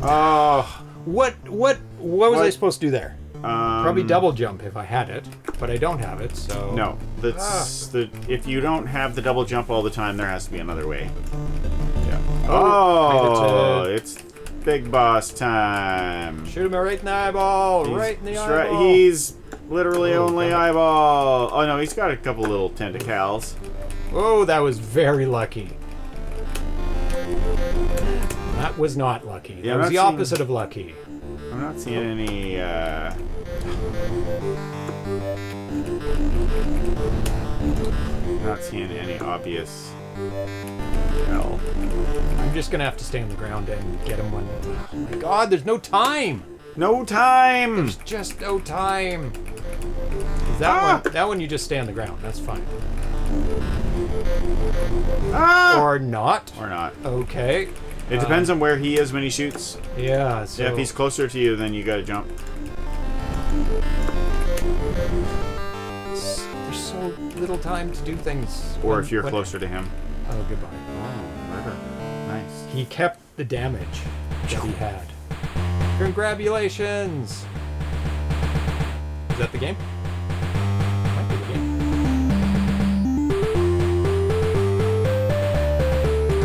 Oh. What was I supposed to do there? Probably double jump if I had it, but I don't have it, so... No, that's if you don't have the double jump all the time, there has to be another way. Yeah. Oh, it's big boss time. Shoot him right in the eyeball, right in the eyeball. He's literally only eyeball. Oh no, he's got a couple little tentacles. Oh, that was very lucky. That was not lucky. Yeah, that was the opposite of lucky. I'm not seeing any, not seeing any obvious hell. I'm just gonna have to stay on the ground and get him one. Oh my god, there's no time! No time! There's just no time! That one you just stay on the ground, that's fine. Or not. Or not. Okay. It depends on where he is when he shoots. Yeah, so... Yeah, if he's closer to you, then you gotta jump. There's so little time to do things. Or if you're closer to him. Oh, goodbye. Oh, murder. Nice. He kept the damage that he had. Congratulations! Is that the game? Might be the game.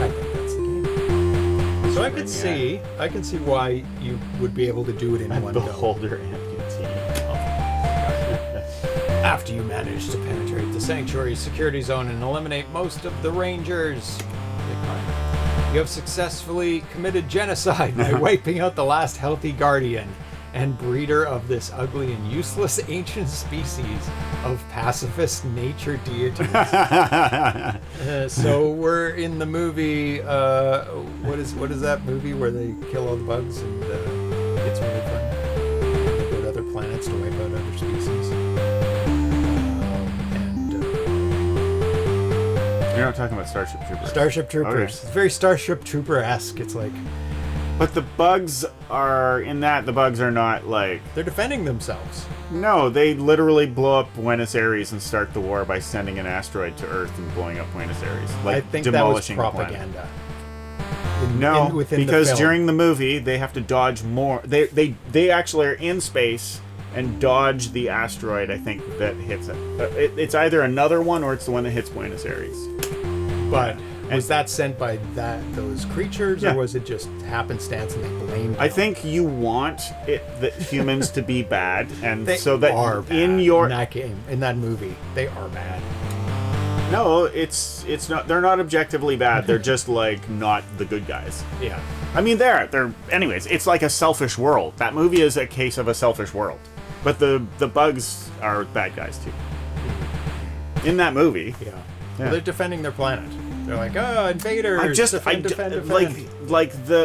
I think that's the game. So I can see why you would be able to do it in one go. Beholder amputee. After you manage to penetrate the sanctuary's security zone and eliminate most of the rangers, you have successfully committed genocide by wiping out the last healthy guardian and breeder of this ugly and useless ancient species of pacifist nature deities. So we're in the movie. What is that movie where they kill all the bugs and it's really fun? They go to other planets to wipe out other species. You're not talking about Starship Troopers. Starship Troopers. Okay. It's very Starship Trooper-esque. It's like... But the bugs are... In that, the bugs are not like... They're defending themselves. No, they literally blow up Buenos Aires and start the war by sending an asteroid to Earth and blowing up Buenos Aires. Like, I think demolishing that was the planet. propaganda. Within because the film. During the movie, they have to dodge more... They actually are in space and dodge the asteroid, I think, that hits it. It's either another one or it's the one that hits Buenos Aires. But was that sent by those creatures, or was it just happenstance and they blamed them? I think you want the humans to be bad, and they so that are bad in that game, in that movie, they are bad. No, it's not. They're not objectively bad. They're just like not the good guys. Yeah. I mean, they're. Anyways, it's like a selfish world. That movie is a case of a selfish world. But the bugs are bad guys too. In that movie. Yeah. Well, they're defending their planet. They're like, oh, invaders. Defend.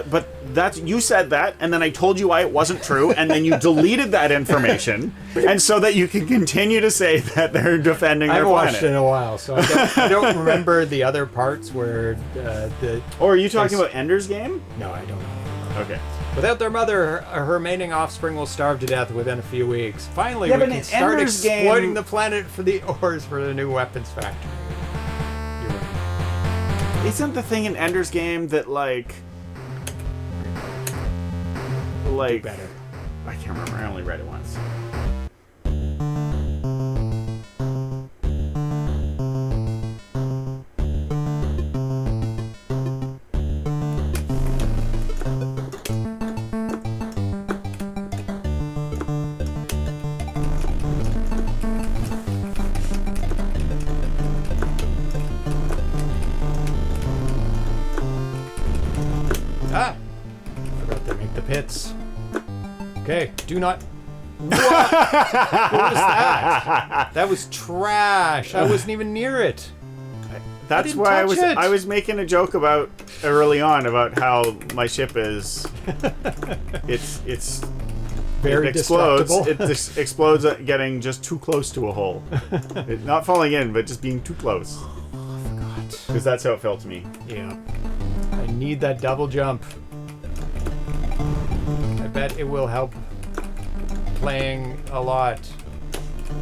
But that's, you said that, and then I told you why it wasn't true, and then you deleted that information, and so that you can continue to say that they're defending their planet. I haven't watched it in a while, so I don't remember the other parts where the. Or are you talking about Ender's Game? No, I don't know. Okay. Without their mother, her remaining offspring will starve to death within a few weeks. Finally, we can start exploiting the planet for the ores for the new weapons factory. You're right. Isn't the thing in Ender's Game that like do better? I can't remember. I only read it once. Forgot to make the pits. Okay, do not. What? What was that? That was trash. I wasn't even near it. That's why I was making a joke about early on about how my ship is. It's very explodes. destructible. It explodes at getting just too close to a hole. Not falling in, but just being too close. Oh, I forgot. Because that's how it felt to me. Yeah. I need that double jump. I bet it will help playing a lot. I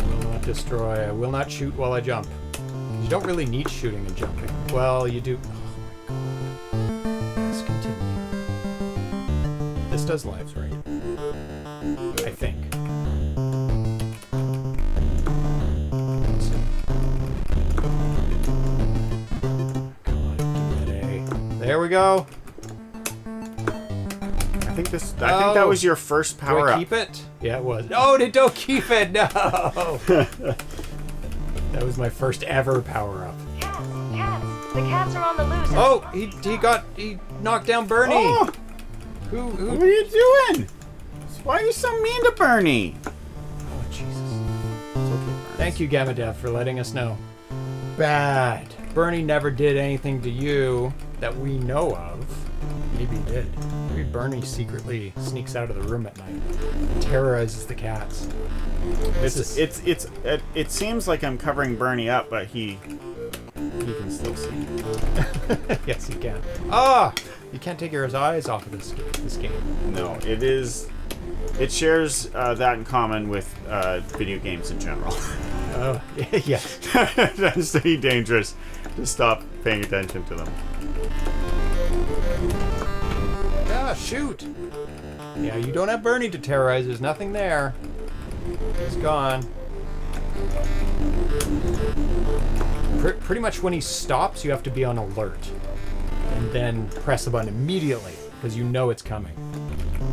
will not destroy. I will not shoot while I jump. You don't really need shooting and jumping. Well, you do. Oh my god. Let's continue. This does lives, right? I think. There we go. I think that was your first power up. Do I keep it? Yeah, it was. No, don't keep it. No. That was my first ever power up. Cats. The cats are on the loose. Oh, he knocked down Bernie. Oh! Who? What are you doing? Why are you so mean to Bernie? Oh, Jesus. It's okay. Thank you, Gamadev, for letting us know. Bad. Bernie never did anything to you that we know of. Maybe he did. Maybe Bernie secretly sneaks out of the room at night and terrorizes the cats. It seems like I'm covering Bernie up, but You can still see. Yes, you can. Ah! You can't take your eyes off of this game. No, it is. It shares that in common with video games in general. Oh, yes. That's pretty dangerous to stop paying attention to them. Ah, shoot! Yeah, you don't have Bernie to terrorize. There's nothing there. He's gone. Pretty much when he stops, you have to be on alert. And then press the button immediately, because you know it's coming.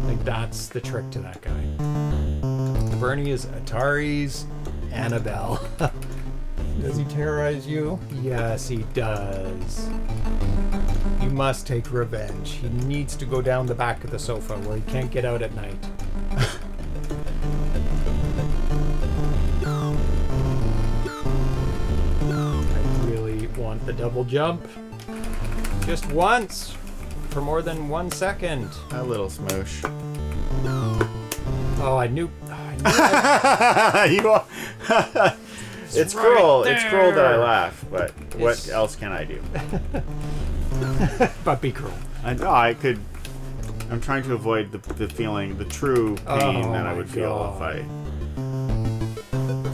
Like, that's the trick to that guy. Bernie is Atari's Annabelle. Does he terrorize you? Yes, he does. You must take revenge. He needs to go down the back of the sofa where he can't get out at night. I really want the double jump. Just once. For more than 1 second. A little smoosh. Oh, I knew You are- it's right cruel. It's cruel that I there. laugh, but what It's- else can I do? but be cruel. I know I could. I'm trying to avoid the feeling, the true pain Oh that I my would feel God.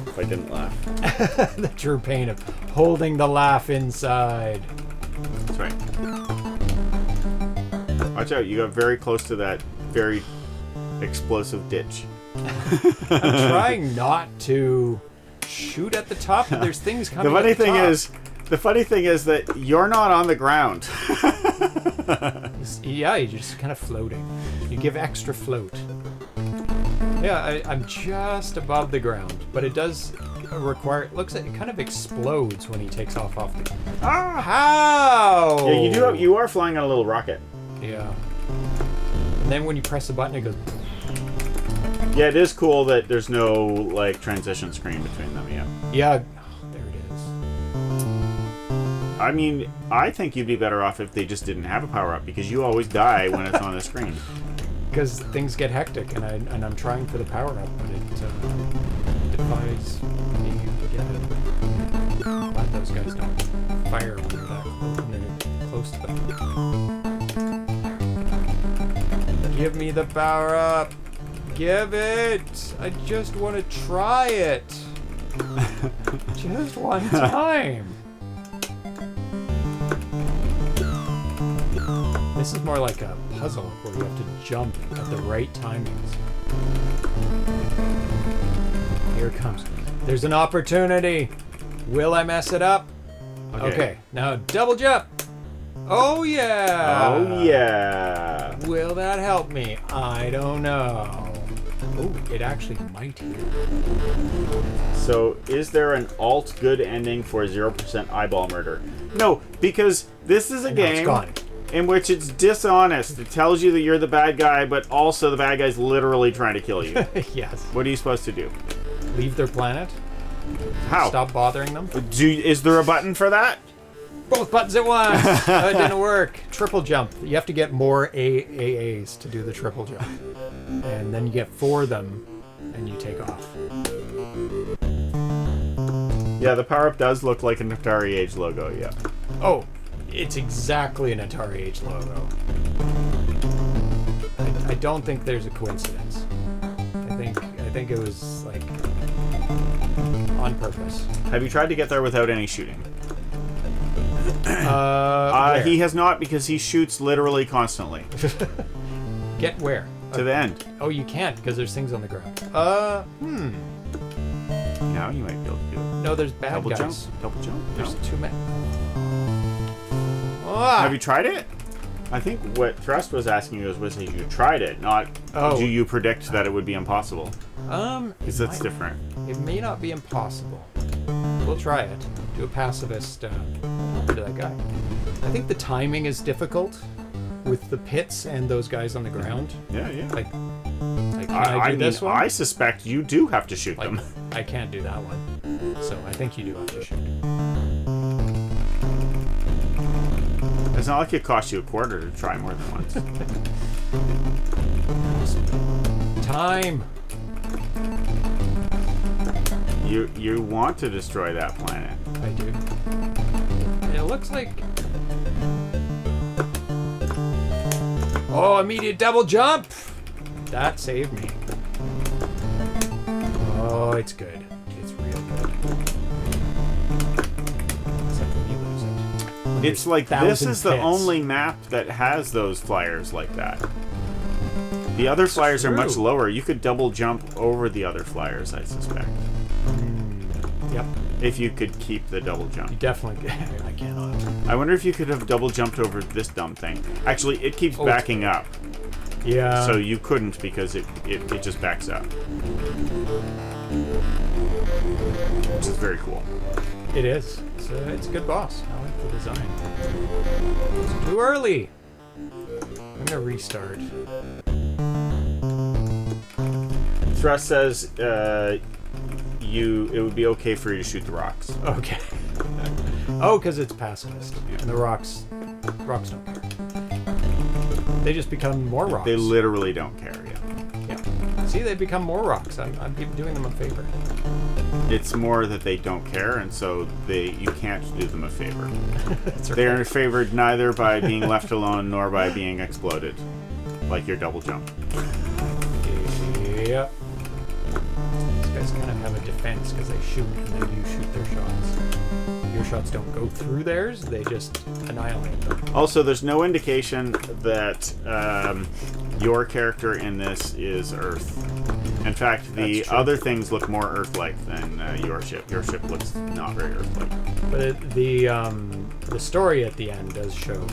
if I didn't laugh. The true pain of holding the laugh inside. That's right. Watch out! You got very close to that very explosive ditch. I'm trying not to shoot at the top, but there's things coming. The funny at the thing top. the funny thing is that you're not on the ground. Yeah, you're just kind of floating. You give extra float. Yeah, I'm just above the ground, but it does require. It looks like it kind of explodes when he takes off the. Ah! How? Yeah, you are flying on a little rocket. Yeah. And then when you press the button, it goes. Yeah, it is cool that there's no like transition screen between them. Yeah. Yeah. Oh, there it is. I mean, I think you'd be better off if they just didn't have a power up because you always die when it's on the screen. Because things get hectic, and I'm trying for the power up, but it defies being able to get it. Glad those guys don't fire when they're that close, when they're close to them. Give me the power up. Give it. I just want to try it. Just one time. This is more like a puzzle where you have to jump at the right timings. Here it comes. There's an opportunity. Will I mess it up? Okay. Now double jump. Oh yeah. Oh yeah. Will that help me? I don't know. Oh, it actually might here. So, is there an alt good ending for 0% eyeball murder? No, because this is a And now it's game gone. in which it's dishonest. It tells you that you're the bad guy, but also the bad guy's literally trying to kill you. Yes. What are you supposed to do? Leave their planet. How? Stop bothering them. Is there a button for that? Both buttons at once. It didn't work. Triple jump. You have to get more AAs to do the triple jump. And then you get 4 of them, and you take off. Yeah, the power-up does look like an Atari Age logo, yeah. Oh, it's exactly an Atari Age logo. I don't think there's a coincidence. I think it was, like, on purpose. Have you tried to get there without any shooting? Where? He has not because he shoots literally constantly. Get where? To the end. Oh, you can't because there's things on the ground. Now you might be able to do it. No, there's bad Double guys. jump? Double jump? There's No. too many. Ah! Have you tried it? I think what Thrust was asking you was have you tried it, not Oh. do you predict that it would be impossible? Because that's might- different. It may not be impossible. We'll try it. Do a pacifist to that guy. I think the timing is difficult with the pits and those guys on the ground. Yeah, yeah. Like can I do this one? I suspect you do have to shoot Like, them. I can't do that one. So I think you do have to shoot. It's not like it costs you a quarter to try more than once. Time. You want to destroy that planet. I do. looks like... Oh, immediate double jump! That saved me. Oh, it's good. It's real good. Except when you lose it. It's like this is the only map that has those flyers like that. The other flyers are much lower. You could double jump over the other flyers, I suspect. Yep. If you could keep the double jump. You definitely could. I cannot. I wonder if you could have double jumped over this dumb thing. Actually, it keeps backing up. Yeah. So you couldn't because it just backs up. Which is very cool. It is. It's a good boss. I like the design. It's too early. I'm gonna restart. Thrust says it would be okay for you to shoot the rocks. Okay. Oh, because it's pacifist. Yeah. And the rocks don't care. They just become more rocks. They literally don't care, yeah. See, they become more rocks. I'm doing them a favor. It's more that they don't care, and so you can't do them a favor. That's right. They are favored neither by being left alone nor by being exploded, like your double jump. Yep. These guys kind of have a defense because they shoot and then you shoot their shots. Your shots don't go through theirs; they just annihilate them. Also, there's no indication that your character in this is Earth. In fact, the other things look more Earth-like than your ship. Your ship looks not very Earth-like. But the story at the end does show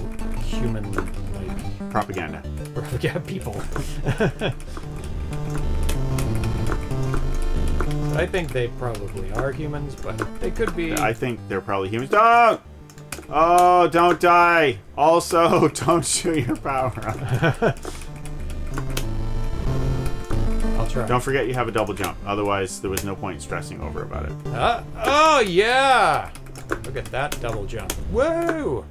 human propaganda. Yeah, people. I think they probably are humans, but they could be. I think they're probably humans. Don't! Oh, don't die! Also, don't shoot your power up. I'll try. Don't forget you have a double jump. Otherwise, there was no point stressing over about it. Oh, yeah! Look at that double jump. Whoa!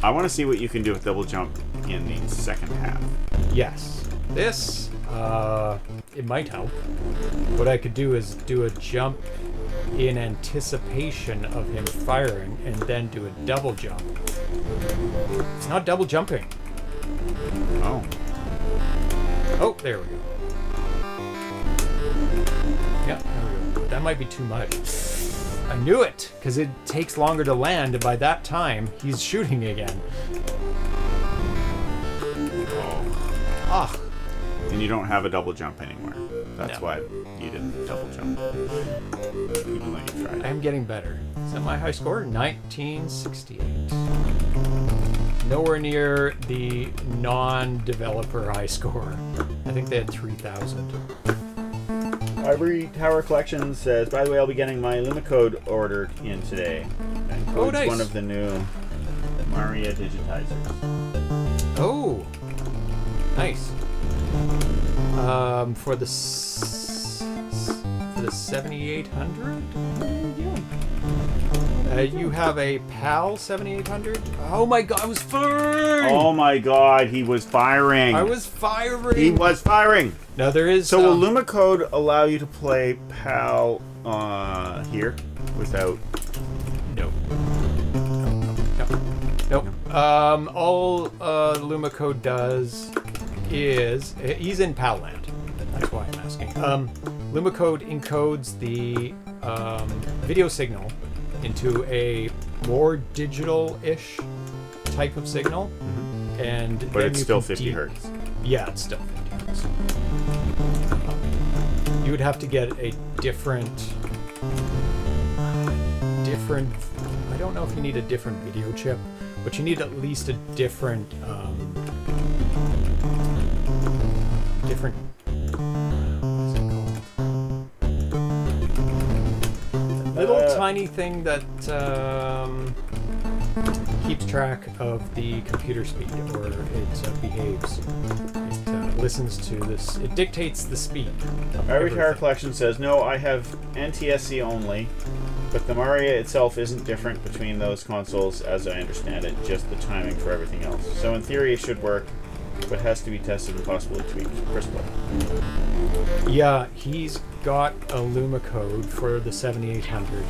I want to see what you can do with double jump in the second half. Yes. This, it might help. What I could do is do a jump in anticipation of him firing and then do a double jump. It's not double jumping. Oh. Oh, there we go. Yeah, there we go. That might be too much. I knew it, because it takes longer to land, and by that time, he's shooting again. Oh. Ah. And you don't have a double jump anymore. That's why you didn't double jump. Even though you tried. I'm getting better. Is that my high score? 1968. Nowhere near the non-developer high score. I think they had 3,000. Ivory Tower Collection says, by the way, I'll be getting my Lumicode ordered in today. That includes nice. one of the new Maria digitizers. Oh, nice. For the 7800. You have a PAL 7800. Oh my God! I was firing. Oh my God! He was firing. I was firing. He was firing. Now there is. So will Lumicode allow you to play PAL here without? No. Nope. All Lumicode does is he's in PAL land. That's why I'm asking. Lumicode encodes the video signal into a more digital-ish type of signal, and but it's still 50 hertz. Yeah, it's still 50 hertz. You would have to get a different. I don't know if you need a different video chip, but you need at least a different. What is it called? Little tiny thing that keeps track of the computer speed, or it behaves. It listens to this. It dictates the speed. Ivory Tower Collection says, no, I have NTSC only, but the Maria itself isn't different between those consoles as I understand it, just the timing for everything else. So in theory it should work, but has to be tested and possibly tweaked. Crystal. Yeah, he's got a Lumicode for the 7800.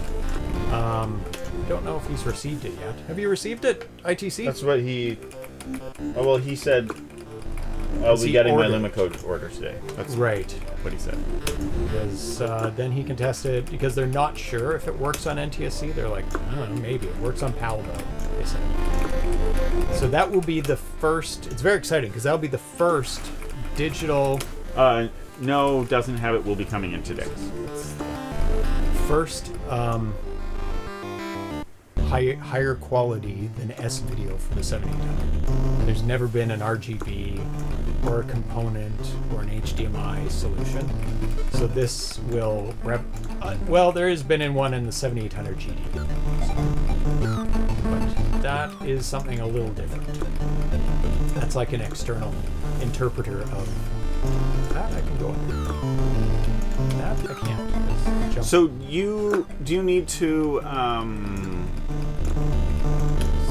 don't know if he's received it yet. Have you received it, ITC? That's what he... Oh, well, he said... I'll be getting my Lumicode order today. That's right. what he said. Because then he can test it, because they're not sure if it works on NTSC. They're like, I don't know, maybe. It works on PAL, though, they said. So that will be the first... It's very exciting, because that'll be the first digital... No, doesn't have it. Will be coming in today. First higher quality than S-Video for the 7800. There's never been an RGB or a component or an HDMI solution. So this will... well, there has been one in the 7800 GD. But that is something a little different. That's like an external interpreter of... That I can go under. That I can't. Jump. So do you need to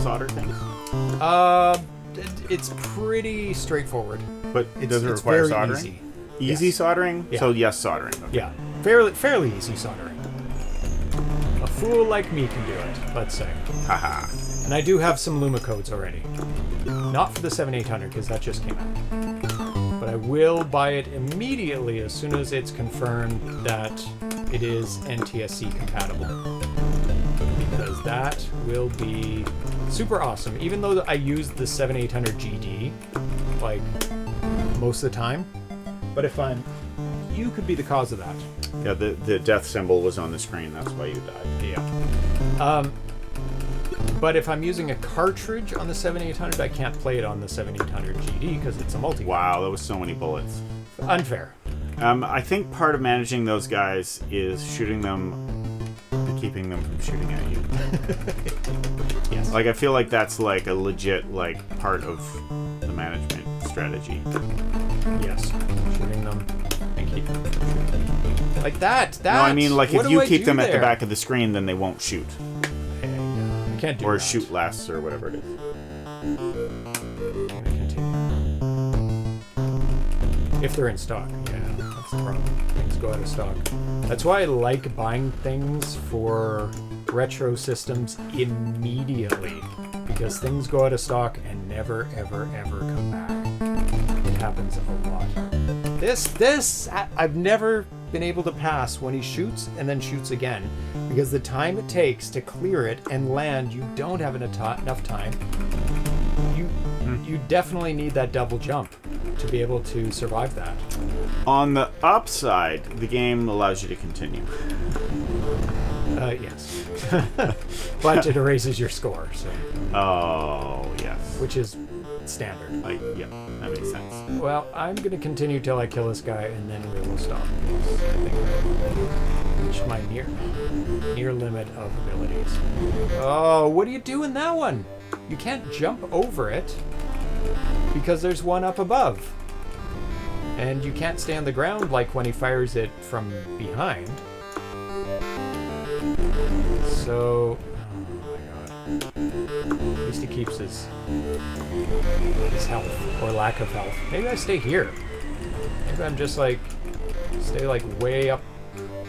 solder things? It's pretty straightforward. But does it it's require very soldering? Easy Yes. soldering? Yeah. So yes, soldering. Okay. Yeah, fairly easy soldering. A fool like me can do it, let's say. Haha. And I do have some Lumicodes already. Not for the 7800, because that just came out. But I will buy it immediately as soon as it's confirmed that it is NTSC compatible. Because that will be super awesome. Even though I use the 7800 GD, like, most of the time. But if you could be the cause of that. Yeah, the death symbol was on the screen. That's why you died. Yeah. But if I'm using a cartridge on the 7800, I can't play it on the 7800 GD because it's a multi. Wow, that was so many bullets. Unfair. I think part of managing those guys is shooting them and keeping them from shooting at you. Yes. Like, I feel like that's like a legit part of the management strategy. Yes. Shooting them and keeping them from shooting. Like that. No, I mean, like, what if do you I keep do them at the there? back of the screen, then they won't shoot. I can't do Or that. shoot less, or whatever it is. I'm gonna continue. If they're in stock, yeah, that's the problem. Things go out of stock. That's why I like buying things for retro systems immediately, because things go out of stock and never, ever, ever come back. It happens a lot. I've never been able to pass when he shoots and then shoots again, because the time it takes to clear it and land, you don't have enough time. You definitely need that double jump to be able to survive that. On the upside, the game allows you to continue. Yes. But it erases your score, so, Oh, yes. which is standard. Yeah, that makes sense. Well, I'm going to continue till I kill this guy, and then we will stop. I think I'll reach my near limit of abilities. Oh, what do you do in that one? You can't jump over it, because there's one up above. And you can't stay on the ground like when he fires it from behind. So, oh my god. At least he keeps his health, or lack of health. Maybe I stay here. Maybe I'm just like, stay like way up.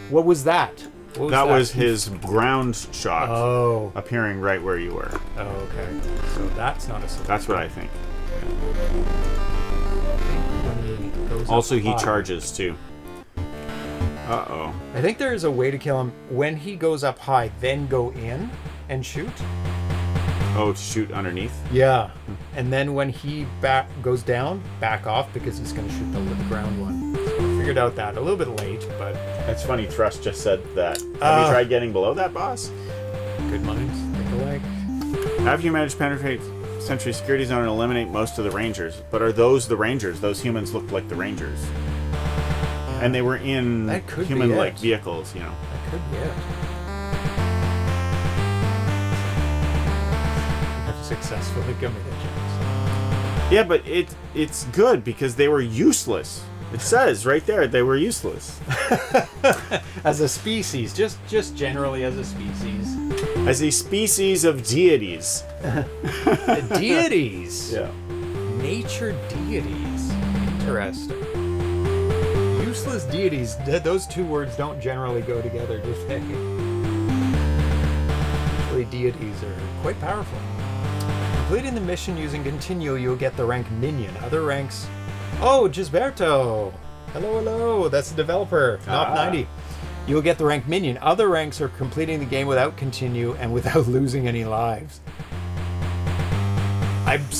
What was that? What was That was his ground shot Oh. appearing right where you were. Oh, okay. So that's not a solution. That's what I think. When he goes Also, up he high. charges too. Uh-oh. I think there is a way to kill him when he goes up high, then go in and shoot. Oh, to shoot underneath? Yeah. And then when he goes down, back off, because he's going to shoot the ground one. So I figured out that a little bit late, but That's funny, Thrust just said that. Have you tried getting below that, boss? good minds think alike. Have you managed to penetrate Sentry Security Zone and eliminate most of the Rangers? But are those the Rangers? Those humans look like the Rangers. And they were in That could be human-like it. vehicles, you know. That could be it. I've successfully committed jumps. Yeah, but it's good because they were useless. It says right there they were useless. As a species, just generally as a species. As a species of deities. Deities. Yeah. Nature deities. Interesting. Useless deities. Those two words don't generally go together, do they? Usually Atari deities are quite powerful. Completing the mission using continue, you'll get the rank minion. Other ranks... Oh, Gisberto! Hello. That's the developer, Nop90. You'll get the rank minion. Other ranks are completing the game without continue and without losing any lives. I've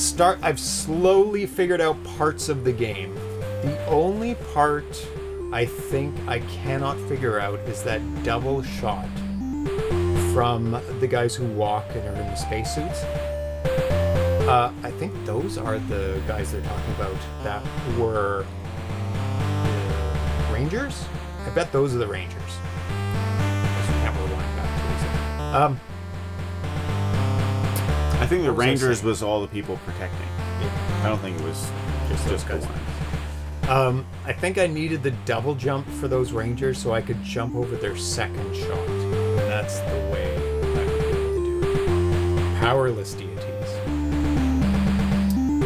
slowly figured out parts of the game. The only part I think I cannot figure out is that double shot from the guys who walk and are in the spacesuits. I think those are the guys they're talking about that were Rangers? I bet those are the Rangers. I think the Rangers was all the people protecting. Yeah. I don't think it was just the one. I think I needed the double jump for those Rangers so I could jump over their second shot. And that's the way I would be able to do it. Powerless deities.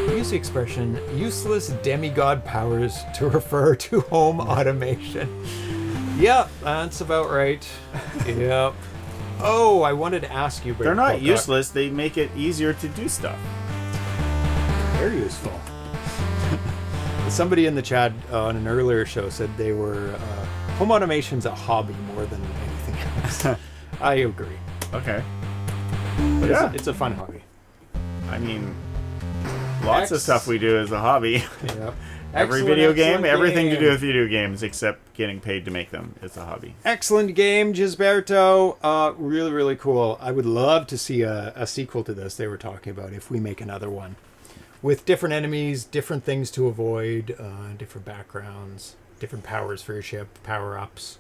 Use the expression useless demigod powers to refer to home automation. Yep, that's about right. Yep. Oh, I wanted to ask you, but they're not useless. They make it easier to do stuff. They're useful. Somebody in the chat on an earlier show said they were home automation's a hobby more than anything else. I agree. Okay. But yeah, it's a fun hobby. I mean, lots of stuff we do is a hobby. Yep. Every video game, everything to do with video games except getting paid to make them is a hobby. Excellent game, Gisberto. Really, really cool. I would love to see a sequel to this they were talking about if we make another one. With different enemies, different things to avoid, different backgrounds, different powers for your ship, power-ups.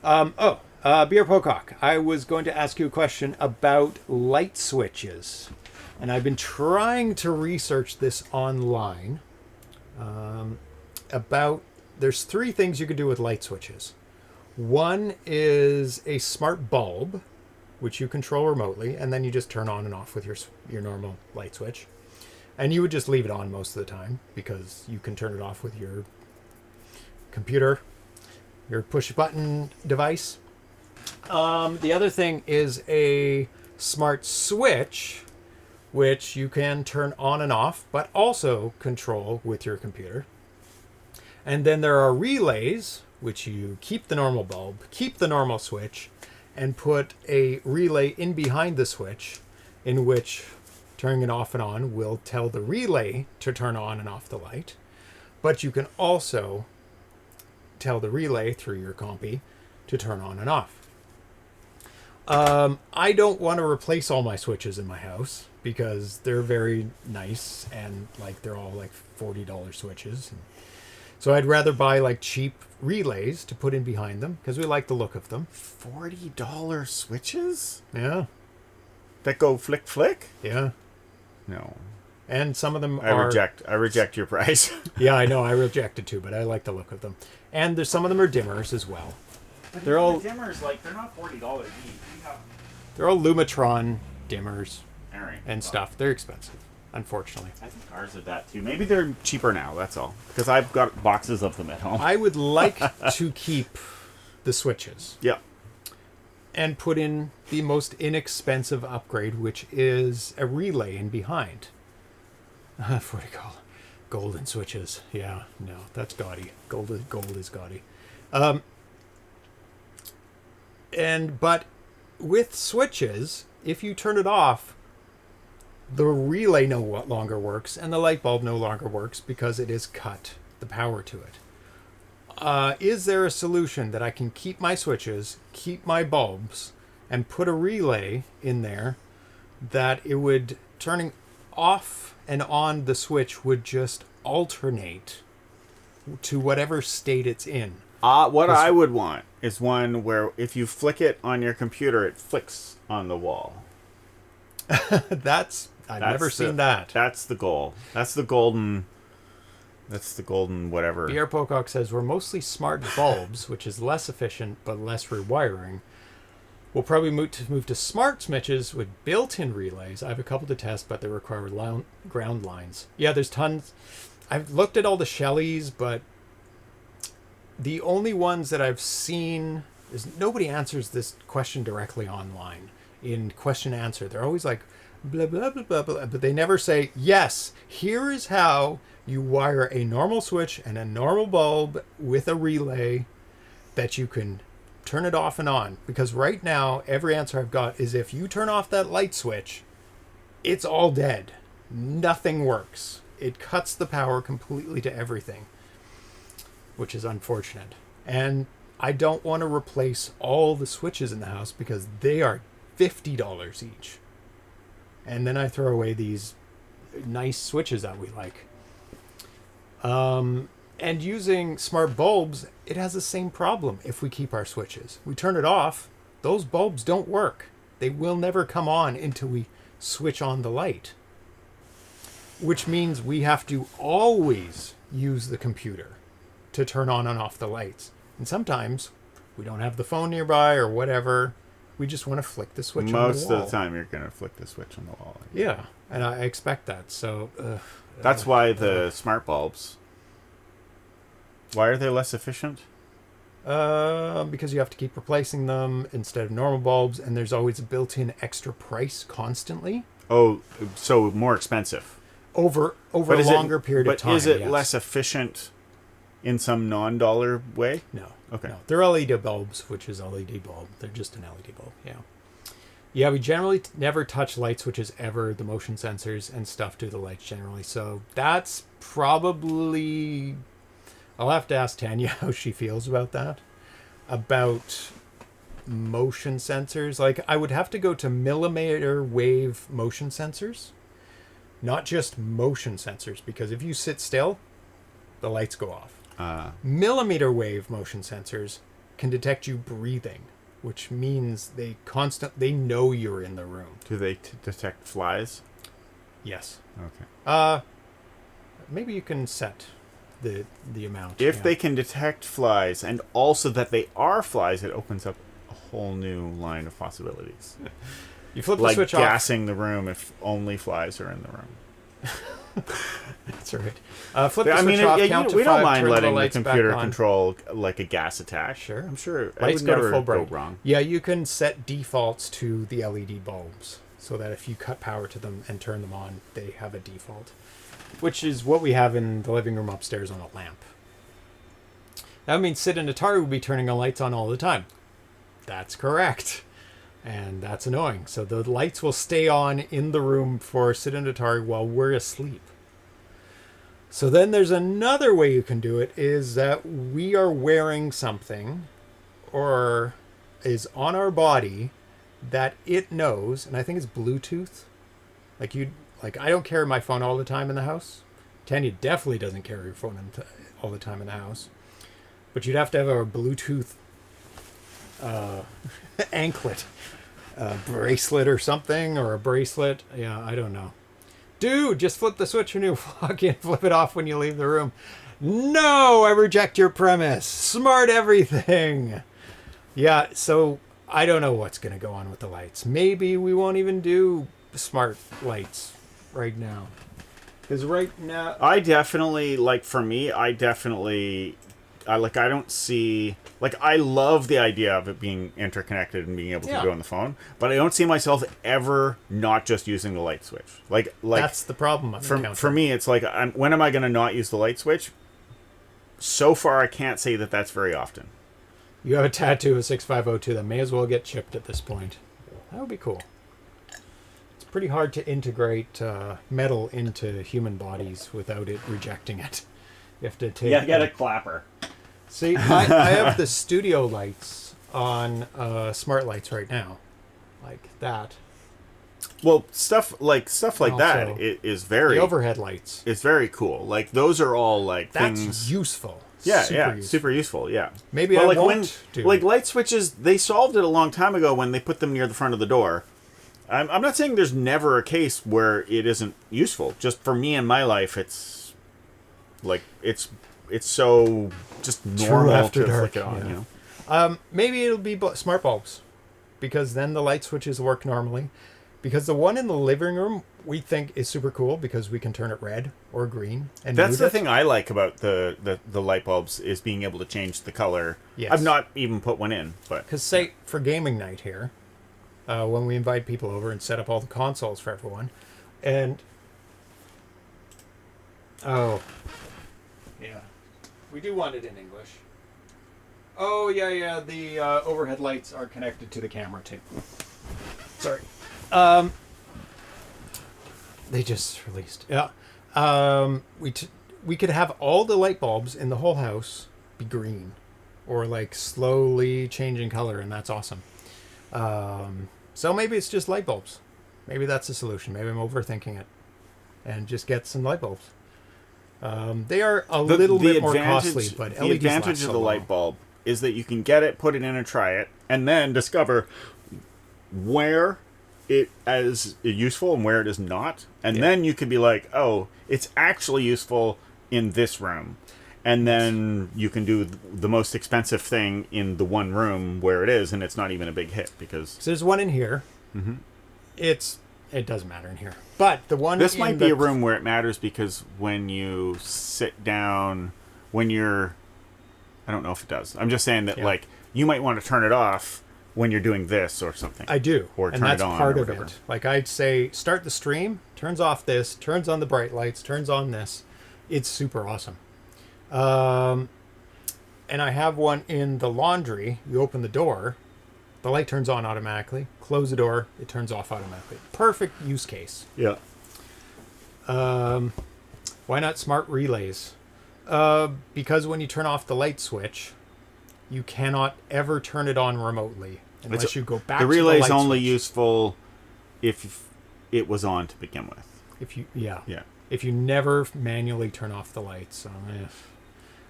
Beer Pocock, I was going to ask you a question about light switches. And I've been trying to research this online there's 3 things you can do with light switches. One is a smart bulb, which you control remotely, and then you just turn on and off with your normal light switch. And you would just leave it on most of the time because you can turn it off with your computer, your push-button device. The other thing is a smart switch, which you can turn on and off, but also control with your computer. And then there are relays, which you keep the normal bulb, keep the normal switch, and put a relay in behind the switch, in which turning it off and on will tell the relay to turn on and off the light. But you can also tell the relay through your compy to turn on and off. I don't want to replace all my switches in my house because they're very nice and they're all $40 switches. So I'd rather buy cheap relays to put in behind them because we like the look of them. $40 switches? Yeah. That go flick flick? Yeah. No. And some of them I reject your price. Yeah, I know. I reject it too, but I like the look of them. And some of them are dimmers as well. But they're all the dimmers, they're not $40 each. They're all Lumitron dimmers Right. and stuff. They're expensive, unfortunately. I think ours are that too. Maybe they're cheaper now, that's all. Because I've got boxes of them at home. I would like to keep the switches. Yeah. And put in the most inexpensive upgrade, which is a relay in behind. $40 golden switches. Yeah, no, that's gaudy. Gold is gaudy. But with switches, if you turn it off, the relay no longer works and the light bulb no longer works because it has cut the power to it. Is there a solution that I can keep my switches, keep my bulbs, and put a relay in there that it would, turning off and on the switch would just alternate to whatever state it's in? What I would want is one where if you flick it on your computer, it flicks on the wall. I've never seen that. That's the goal. That's the golden whatever. Pierre Pocock says, we're mostly smart bulbs, which is less efficient but less rewiring. We'll probably move to smart switches with built-in relays. I have a couple to test, but they require ground lines. Yeah, there's tons. I've looked at all the Shellys, but the only ones that I've seen nobody answers this question directly online in question answer. They're always like blah blah blah blah blah, but they never say, yes, here is how you wire a normal switch and a normal bulb with a relay that you can turn it off and on. Because right now every answer I've got is if you turn off that light switch, it's all dead. Nothing works. It cuts the power completely to everything, which is unfortunate. And I don't want to replace all the switches in the house because they are $50 each. And then I throw away these nice switches that we like. And using smart bulbs, it has the same problem if we keep our switches. We turn it off, those bulbs don't work. They will never come on until we switch on the light. Which means we have to always use the computer to turn on and off the lights. And sometimes we don't have the phone nearby or whatever. We just want to flick the switch on the wall. Most of the time you're going to flick the switch on the wall. Yeah, and I expect that. So that's why the smart bulbs, why are they less efficient? Because you have to keep replacing them instead of normal bulbs, and there's always a built-in extra price constantly. Oh, so more expensive. Over a longer period of time. But is it less efficient in some non-dollar way? No. Okay. No. They're LED bulbs, which is LED bulb. They're just an LED bulb, yeah. Yeah, we generally never touch light switches ever. The motion sensors and stuff do the lights generally. So that's probably... I'll have to ask Tanya how she feels about that. About motion sensors. Like, I would have to go to millimeter wave motion sensors. Not just motion sensors, because if you sit still, the lights go off. Millimeter wave motion sensors can detect you breathing, which means they know you're in the room. Do they detect flies? Yes. Okay. Maybe you can set the amount. If they can detect flies and also that they are flies, it opens up a whole new line of possibilities. You flip the switch off. Like gassing the room if only flies are in the room. That's right. Flip the switch off, count to we don't 5, mind turn letting the the lights computer back on. control like a gas attack. Sure. I'm sure Lights would go to never full go bright. wrong. Yeah, you can set defaults to the LED bulbs so that if you cut power to them and turn them on, they have a default, which is what we have in the living room upstairs on a lamp. That means Sid and Atari would be turning the lights on all the time. That's correct. And that's annoying. So the lights will stay on in the room for Sid and Atari while we're asleep. So then there's another way you can do it, is that we are wearing something or is on our body that it knows, and I think it's Bluetooth. Like I don't carry my phone all the time in the house. Tanya definitely doesn't carry her phone all the time in the house. But you'd have to have a Bluetooth anklet, bracelet or something, or a bracelet. Yeah, I don't know. Dude, just flip the switch when you walk in, flip it off when you leave the room. No, I reject your premise. Smart everything. Yeah, so I don't know what's going to go on with the lights. Maybe we won't even do smart lights right now. Because right now... I definitely, I don't see... Like, I love the idea of it being interconnected and being able to go on the phone, but I don't see myself ever not just using the light switch. Like that's the problem. For me, it's like, when am I going to not use the light switch? So far, I can't say that that's very often. You have a tattoo of 6502 that may as well get chipped at this point. That would be cool. It's pretty hard to integrate metal into human bodies without it rejecting it. You have to take... Yeah, get a clapper. See, I have the studio lights on smart lights right now, like that. Well, stuff like that is very... The overhead lights. It's very cool. Like, those are all, like, That's things... useful. Yeah, Super useful, yeah. Maybe but I won't do... Like, light switches, they solved it a long time ago when they put them near the front of the door. I'm not saying there's never a case where it isn't useful. Just for me in my life, it's... Like, it's so just normal to flick it on, you know? Maybe it'll be smart bulbs, because then the light switches work normally. Because the one in the living room we think is super cool because we can turn it red or green. And That's move the it. thing I like about the light bulbs is being able to change the color. Yes. I've not even put one in, but Because say for gaming night here, when we invite people over and set up all the consoles for everyone, and yeah, we do want it in English. Oh yeah, the overhead lights are connected to the camera too. Sorry, they just released. Yeah, we could have all the light bulbs in the whole house be green, or like slowly changing color, and that's awesome. So maybe it's just light bulbs. Maybe that's the solution. Maybe I'm overthinking it, and just get some light bulbs. They are a little bit more costly, but the LEDs advantage last of so the light long. bulb is that you can get it, put it in, and try it, and then discover where it is useful and where it is not, and then you could be like, oh, it's actually useful in this room. And then you can do the most expensive thing in the one room where it is, and it's not even a big hit because So there's one in here. Mm-hmm. It doesn't matter in here, but the one this in might be a room where it matters because when you sit down, when you're, I don't know if it does. I'm just saying that like you might want to turn it off when you're doing this or something. I do, or and turn that's it on part or of whatever. it. Like I'd say, start the stream, turns off this, turns on the bright lights, turns on this. It's super awesome. And I have one in the laundry. You open the door, the light turns on automatically. Close the door, it turns off automatically. Perfect use case. Yeah. Why not smart relays? Because when you turn off the light switch, you cannot ever turn it on remotely unless you go back the to the relay's light only switch. useful if it was on to begin with. If you Yeah. if you never manually turn off the lights. So,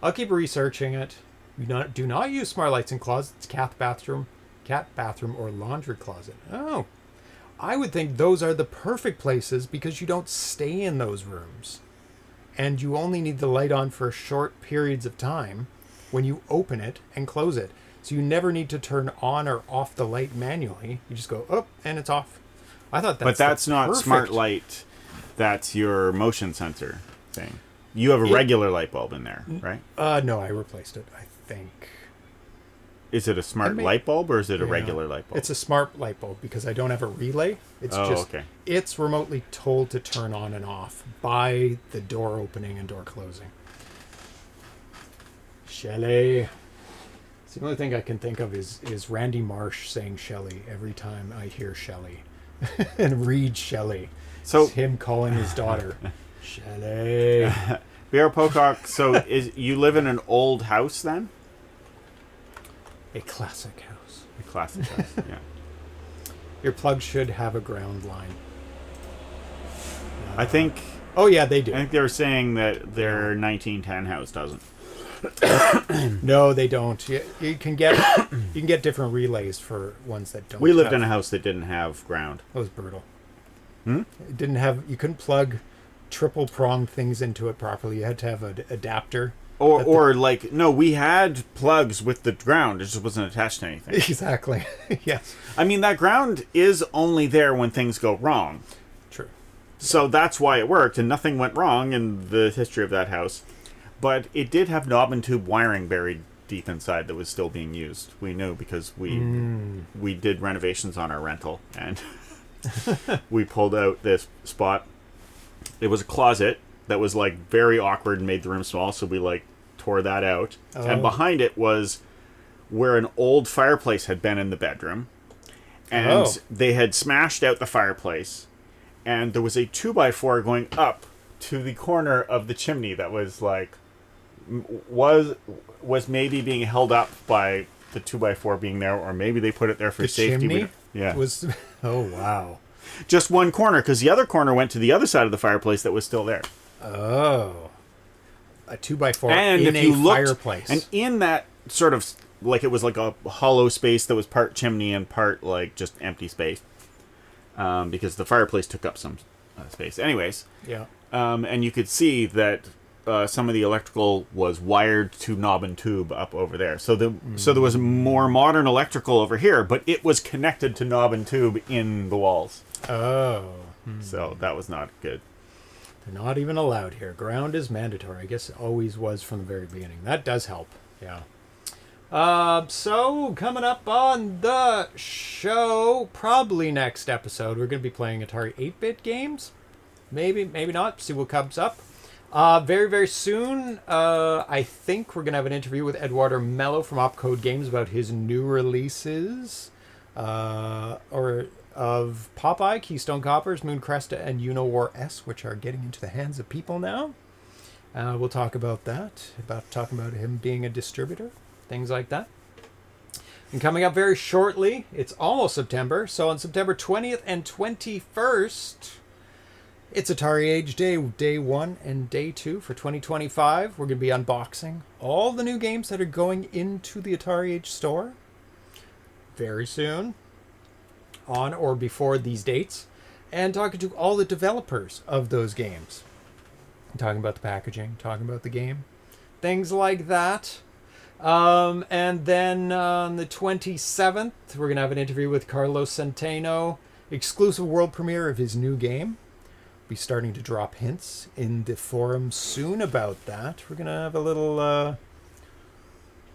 I'll keep researching it. Do not use smart lights in closets, cat bathroom, or laundry closet. Oh, I would think those are the perfect places because you don't stay in those rooms, and you only need the light on for short periods of time when you open it and close it. So you never need to turn on or off the light manually. You just go up and it's off. I thought But that's not smart light. That's your motion sensor thing. You have a regular light bulb in there, right? No, I replaced it, I think. Is it a smart light bulb or is it a Yeah. regular light bulb? It's a smart light bulb because I don't have a relay. It's okay. It's remotely told to turn on and off by the door opening and door closing. Shelley. It's the only thing I can think of is Randy Marsh saying Shelley every time I hear Shelley. And read Shelley. So it's him calling his daughter Shelley. Bear Pocock, so you live in an old house then? A classic house. A classic house, yeah. Your plug should have a ground line. I think Oh yeah, they do. they were saying that their 1910 house doesn't. No, they don't. You can get different relays for ones that don't. We lived in a house that didn't have ground. That was brutal. It didn't have. You couldn't plug triple pronged things into it properly. You had to have an adapter. No, we had plugs with the ground. It just wasn't attached to anything. Exactly. Yes. I mean, that ground is only there when things go wrong. True. So that's why it worked, and nothing went wrong in the history of that house. But it did have knob and tube wiring buried deep inside that was still being used. We knew because we did renovations on our rental, and we pulled out this spot. It was a closet that was like very awkward and made the room small, so we like tore that out. And behind it was where an old fireplace had been in the bedroom, and they had smashed out the fireplace, and there was a 2x4 going up to the corner of the chimney that was like was maybe being held up by the 2x4 being there, or maybe they put it there for The safety. chimney Yeah, was. Oh wow. just one corner, because the other corner went to the other side of the fireplace that was still there. Oh. A 2x4 And in if you a looked, fireplace. and in that sort of like it was like a hollow space that was part chimney and part like just empty space, because the fireplace took up some space. Anyways, yeah. and you could see that some of the electrical was wired to knob and tube up over there. So there was more modern electrical over here, but it was connected to knob and tube in the walls. Oh. So that was not good. They're not even allowed here. Ground is mandatory. I guess it always was from the very beginning. That does help. Yeah. So coming up on the show, probably next episode, we're going to be playing Atari 8-bit games. Maybe not. See what comes up. Very, very soon, I think we're going to have an interview with Eduardo Mello from Opcode Games about his new releases of Popeye, Keystone Coppers, Moon Cresta, and Unowar S, which are getting into the hands of people now. We'll talk about that, talking about him being a distributor, things like that. And coming up very shortly, it's almost September, so on September 20th and 21st... it's Atari Age Day 1 and Day 2 for 2025. We're going to be unboxing all the new games that are going into the Atari Age store very soon, on or before these dates, and talking to all the developers of those games. Talking about the packaging, talking about the game, things like that. And then on the 27th, we're going to have an interview with Carlos Centeno, exclusive world premiere of his new game. Be starting to drop hints in the forum soon about that. We're gonna have a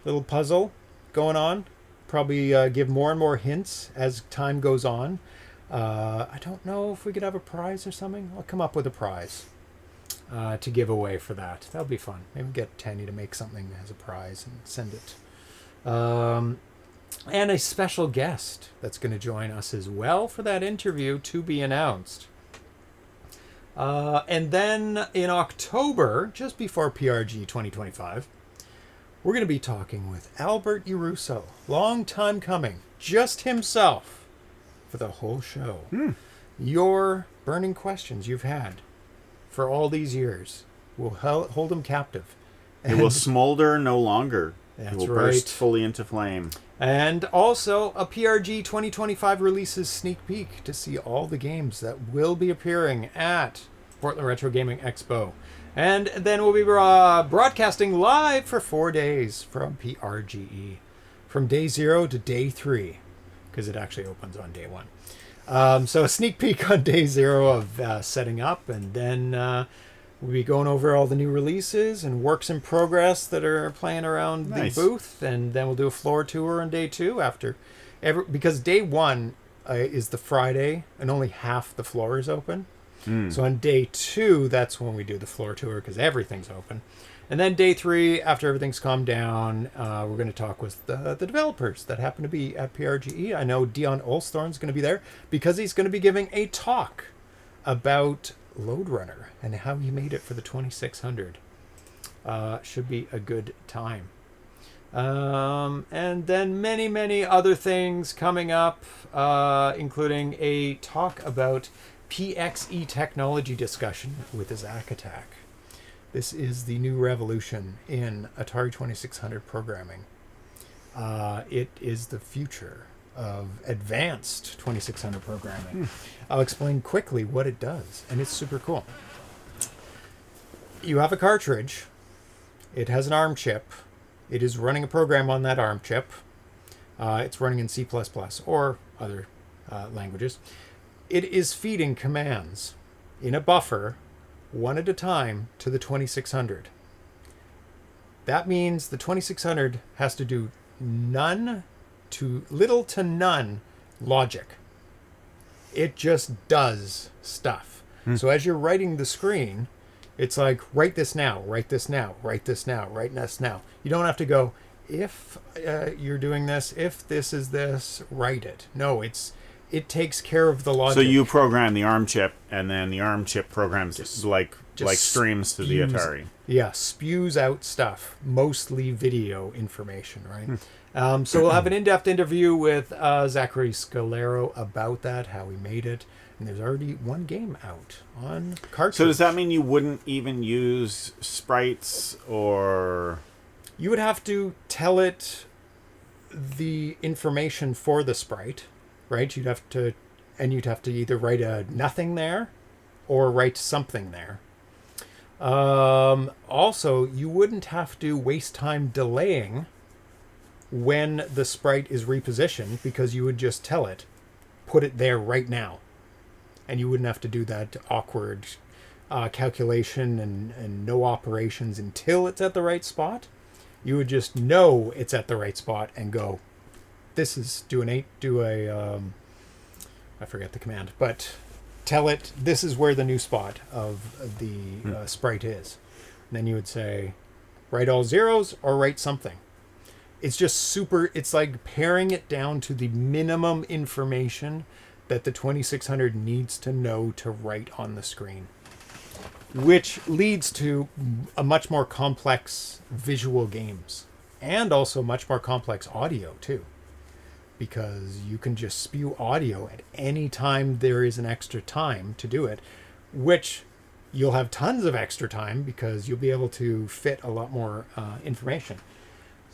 little puzzle going on. Probably give more and more hints as time goes on. I don't know if we could have a prize or something. I'll come up with a prize to give away for that. That'll be fun. Maybe get Tanny to make something as a prize and send it. And a special guest that's going to join us as well for that interview to be announced. And then in October, just before PRG 2025, we're going to be talking with Albert Uruso. Long time coming. Just himself for the whole show. Your burning questions you've had for all these years will hold him captive. It will smolder no longer. That's it will right. burst fully into flame. And also a PRG 2025 releases sneak peek to see all the games that will be appearing at Portland Retro Gaming Expo. And then we'll be broadcasting live for 4 days from PRGE. From day 0 to day 3. Because it actually opens on day 1. So a sneak peek on day 0 of setting up. And then we'll be going over all the new releases and works in progress that are playing around the booth. And then we'll do a floor tour on day 2 after. Because day 1 is the Friday and only half the floor is open. So on day 2, that's when we do the floor tour because everything's open. And then day 3, after everything's calmed down, we're going to talk with the developers that happen to be at PRGE. I know Dion Olsthorn's going to be there because he's going to be giving a talk about Lode Runner and how he made it for the 2600. Should be a good time. And then many, many other things coming up, including a talk about PXE technology discussion with the Zack Attack. This is the new revolution in Atari 2600 programming. It is the future of advanced 2600 programming. I'll explain quickly what it does, and it's super cool. You have a cartridge. It has an ARM chip. It is running a program on that ARM chip. It's running in C++ or other languages. It is feeding commands in a buffer, one at a time, to the 2600. That means the 2600 has to do little to none logic. It just does stuff. So as you're writing the screen, it's like, write this now, write this now, write this now, write this now. You don't have to go, if you're doing this, if this is this, write it. No, it takes care of the logic. So you program the ARM chip, and then the ARM chip programs just streams to the Atari. Yeah, spews out stuff, mostly video information, right? So we'll have an in-depth interview with Zachary Scalero about that, how he made it. And there's already one game out on cartridge. So does that mean you wouldn't even use sprites or... You would have to tell it the information for the sprite, right? You'd have to either write a nothing there or write something there. Also, you wouldn't have to waste time delaying when the sprite is repositioned, because you would just tell it, put it there right now. And you wouldn't have to do that awkward calculation and no operations until it's at the right spot. You would just know it's at the right spot and go, this is I forget the command, but tell it this is where the new spot of the sprite is. And then you would say, write all zeros or write something. It's just it's like paring it down to the minimum information that the 2600 needs to know to write on the screen, which leads to a much more complex visual games and also much more complex audio too, because you can just spew audio at any time there is an extra time to do it, which you'll have tons of extra time because you'll be able to fit a lot more information.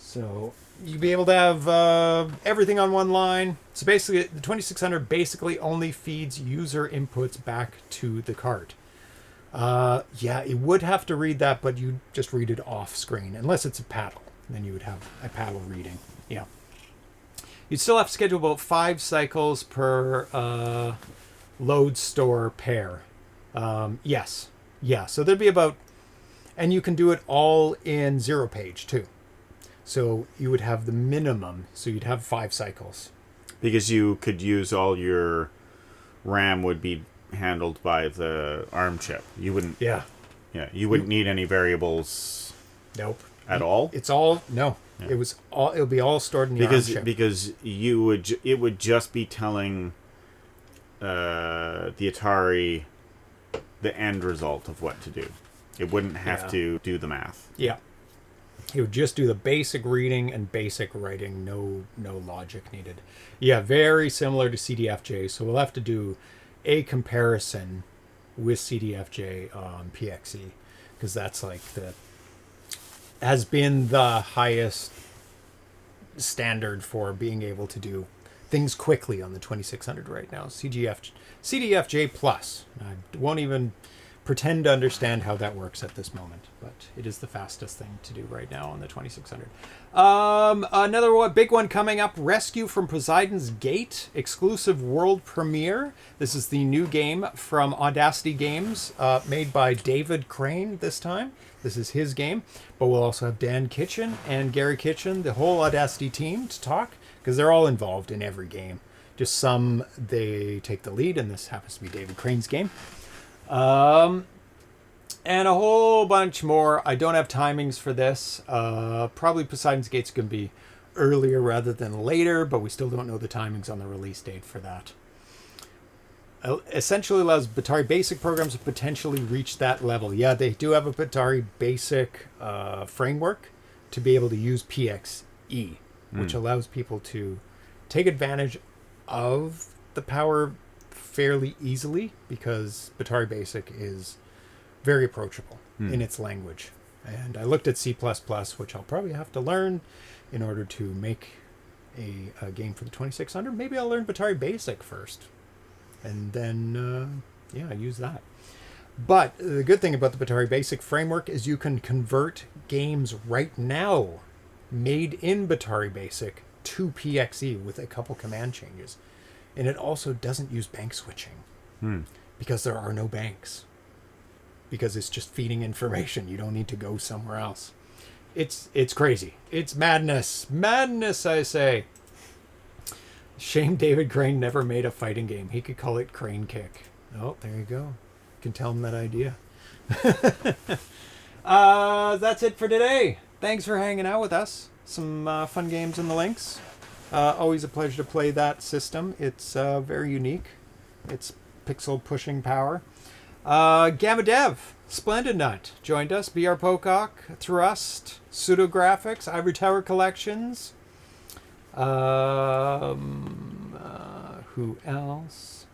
So you'll be able to have everything on one line. So basically, the 2600 basically only feeds user inputs back to the cart. Yeah, it would have to read that, but you just read it off screen, unless it's a paddle. Then you would have a paddle reading. Yeah. You'd still have to schedule about 5 cycles per load store pair. Yes. Yeah, so there'd be about... And you can do it all in ZeroPage, too. So you would have the minimum, so you'd have 5 cycles. Because you could use all your RAM would be handled by the ARM chip. You wouldn't... Yeah. Yeah, you wouldn't need any variables... Nope. At all? It's all... No. Yeah. It'll be all stored in the ARM chip. Because it would just be telling the Atari the end result of what to do. It wouldn't have to do the math. Yeah. It would just do the basic reading and basic writing, no logic needed. Yeah, very similar to CDFJ. So we'll have to do a comparison with CDFJ on PXE, because that's like has been the highest standard for being able to do things quickly on the 2600 right now. CDFJ Plus. I won't even pretend to understand how that works at this moment, but it is the fastest thing to do right now on the 2600. Another big one coming up, Rescue from Poseidon's Gate, exclusive world premiere. This is the new game from Audacity Games, made by David Crane this time. This is his game, but we'll also have Dan Kitchen and Gary Kitchen, the whole Audacity team, to talk, because they're all involved in every game. Just some, they take the lead, and this happens to be David Crane's game. And a whole bunch more. I don't have timings for this. Probably Poseidon's Gate's going to be earlier rather than later, but we still don't know the timings on the release date for that. Essentially allows Atari Basic programs to potentially reach that level. Yeah, they do have a Atari Basic framework to be able to use PXE, which allows people to take advantage of the power fairly easily, because Atari Basic is very approachable in its language. And I looked at C++, which I'll probably have to learn in order to make a game for the 2600. Maybe I'll learn Atari Basic first, and then use that. But the good thing about the Atari Basic framework is you can convert games right now made in Atari Basic to PXE with a couple command changes. And it also doesn't use bank switching because there are no banks. Because it's just feeding information. You don't need to go somewhere else. It's crazy. It's madness. Madness, I say. Shame David Crane never made a fighting game. He could call it Crane Kick. Oh, there you go. You can tell him that idea. That's it for today. Thanks for hanging out with us. Some fun games in the Lynx. Always a pleasure to play that system. It's very unique. It's pixel pushing power. Gamma Dev, Splendid Nut joined us. BR Pocock, Thrust, Pseudographics, Ivory Tower Collections. Who else?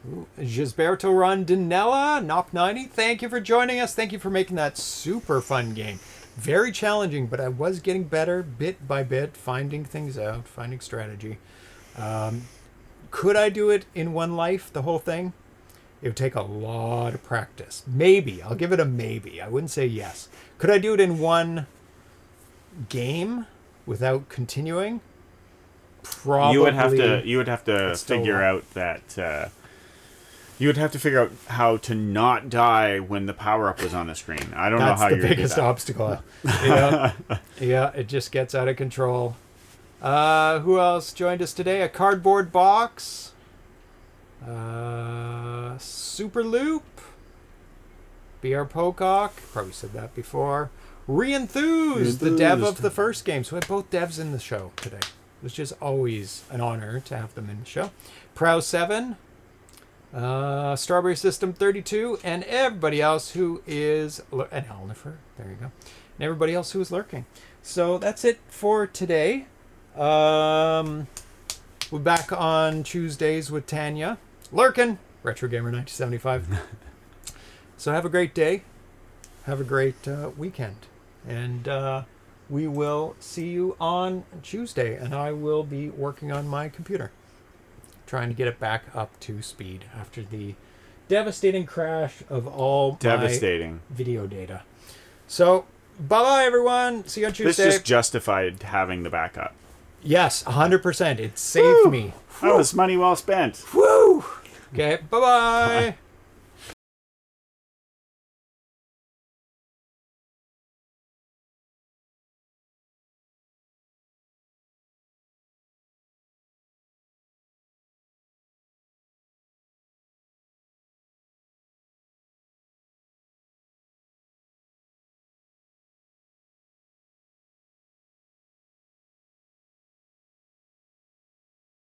Ooh, Gisberto Rondinella, Nop90. Thank you for joining us. Thank you for making that super fun game. Very challenging, but I was getting better bit by bit, finding things out, finding strategy. Could I do it in one life, the whole thing? It would take a lot of practice. Maybe. I'll give it a maybe. I wouldn't say yes. Could I do it in one game without continuing? Probably. You would have to figure out that you would have to figure out how to not die when the power-up was on the screen. I don't know how you're going to do that. That's the biggest obstacle. Yeah, it just gets out of control. Who else joined us today? A cardboard box. Super Loop. BR Pocock. Probably said that before. Re-Enthused, the dev of the first game. So we had both devs in the show today. It was just always an honor to have them in the show. Prow7. Strawberry System 32, and everybody else who is and Elnifer, there you go, and everybody else who is lurking. So that's it for today. We're back on Tuesdays with Tanya lurking, Retro Gamer 1975. So have a great day, have a great weekend, and we will see you on Tuesday. And I will be working on my computer, trying to get it back up to speed after the devastating crash of all my video data. So, bye-bye, everyone. See you on Tuesday. This just justified having the backup. Yes, 100%. It saved me. That was money well spent. Woo! Okay, bye-bye.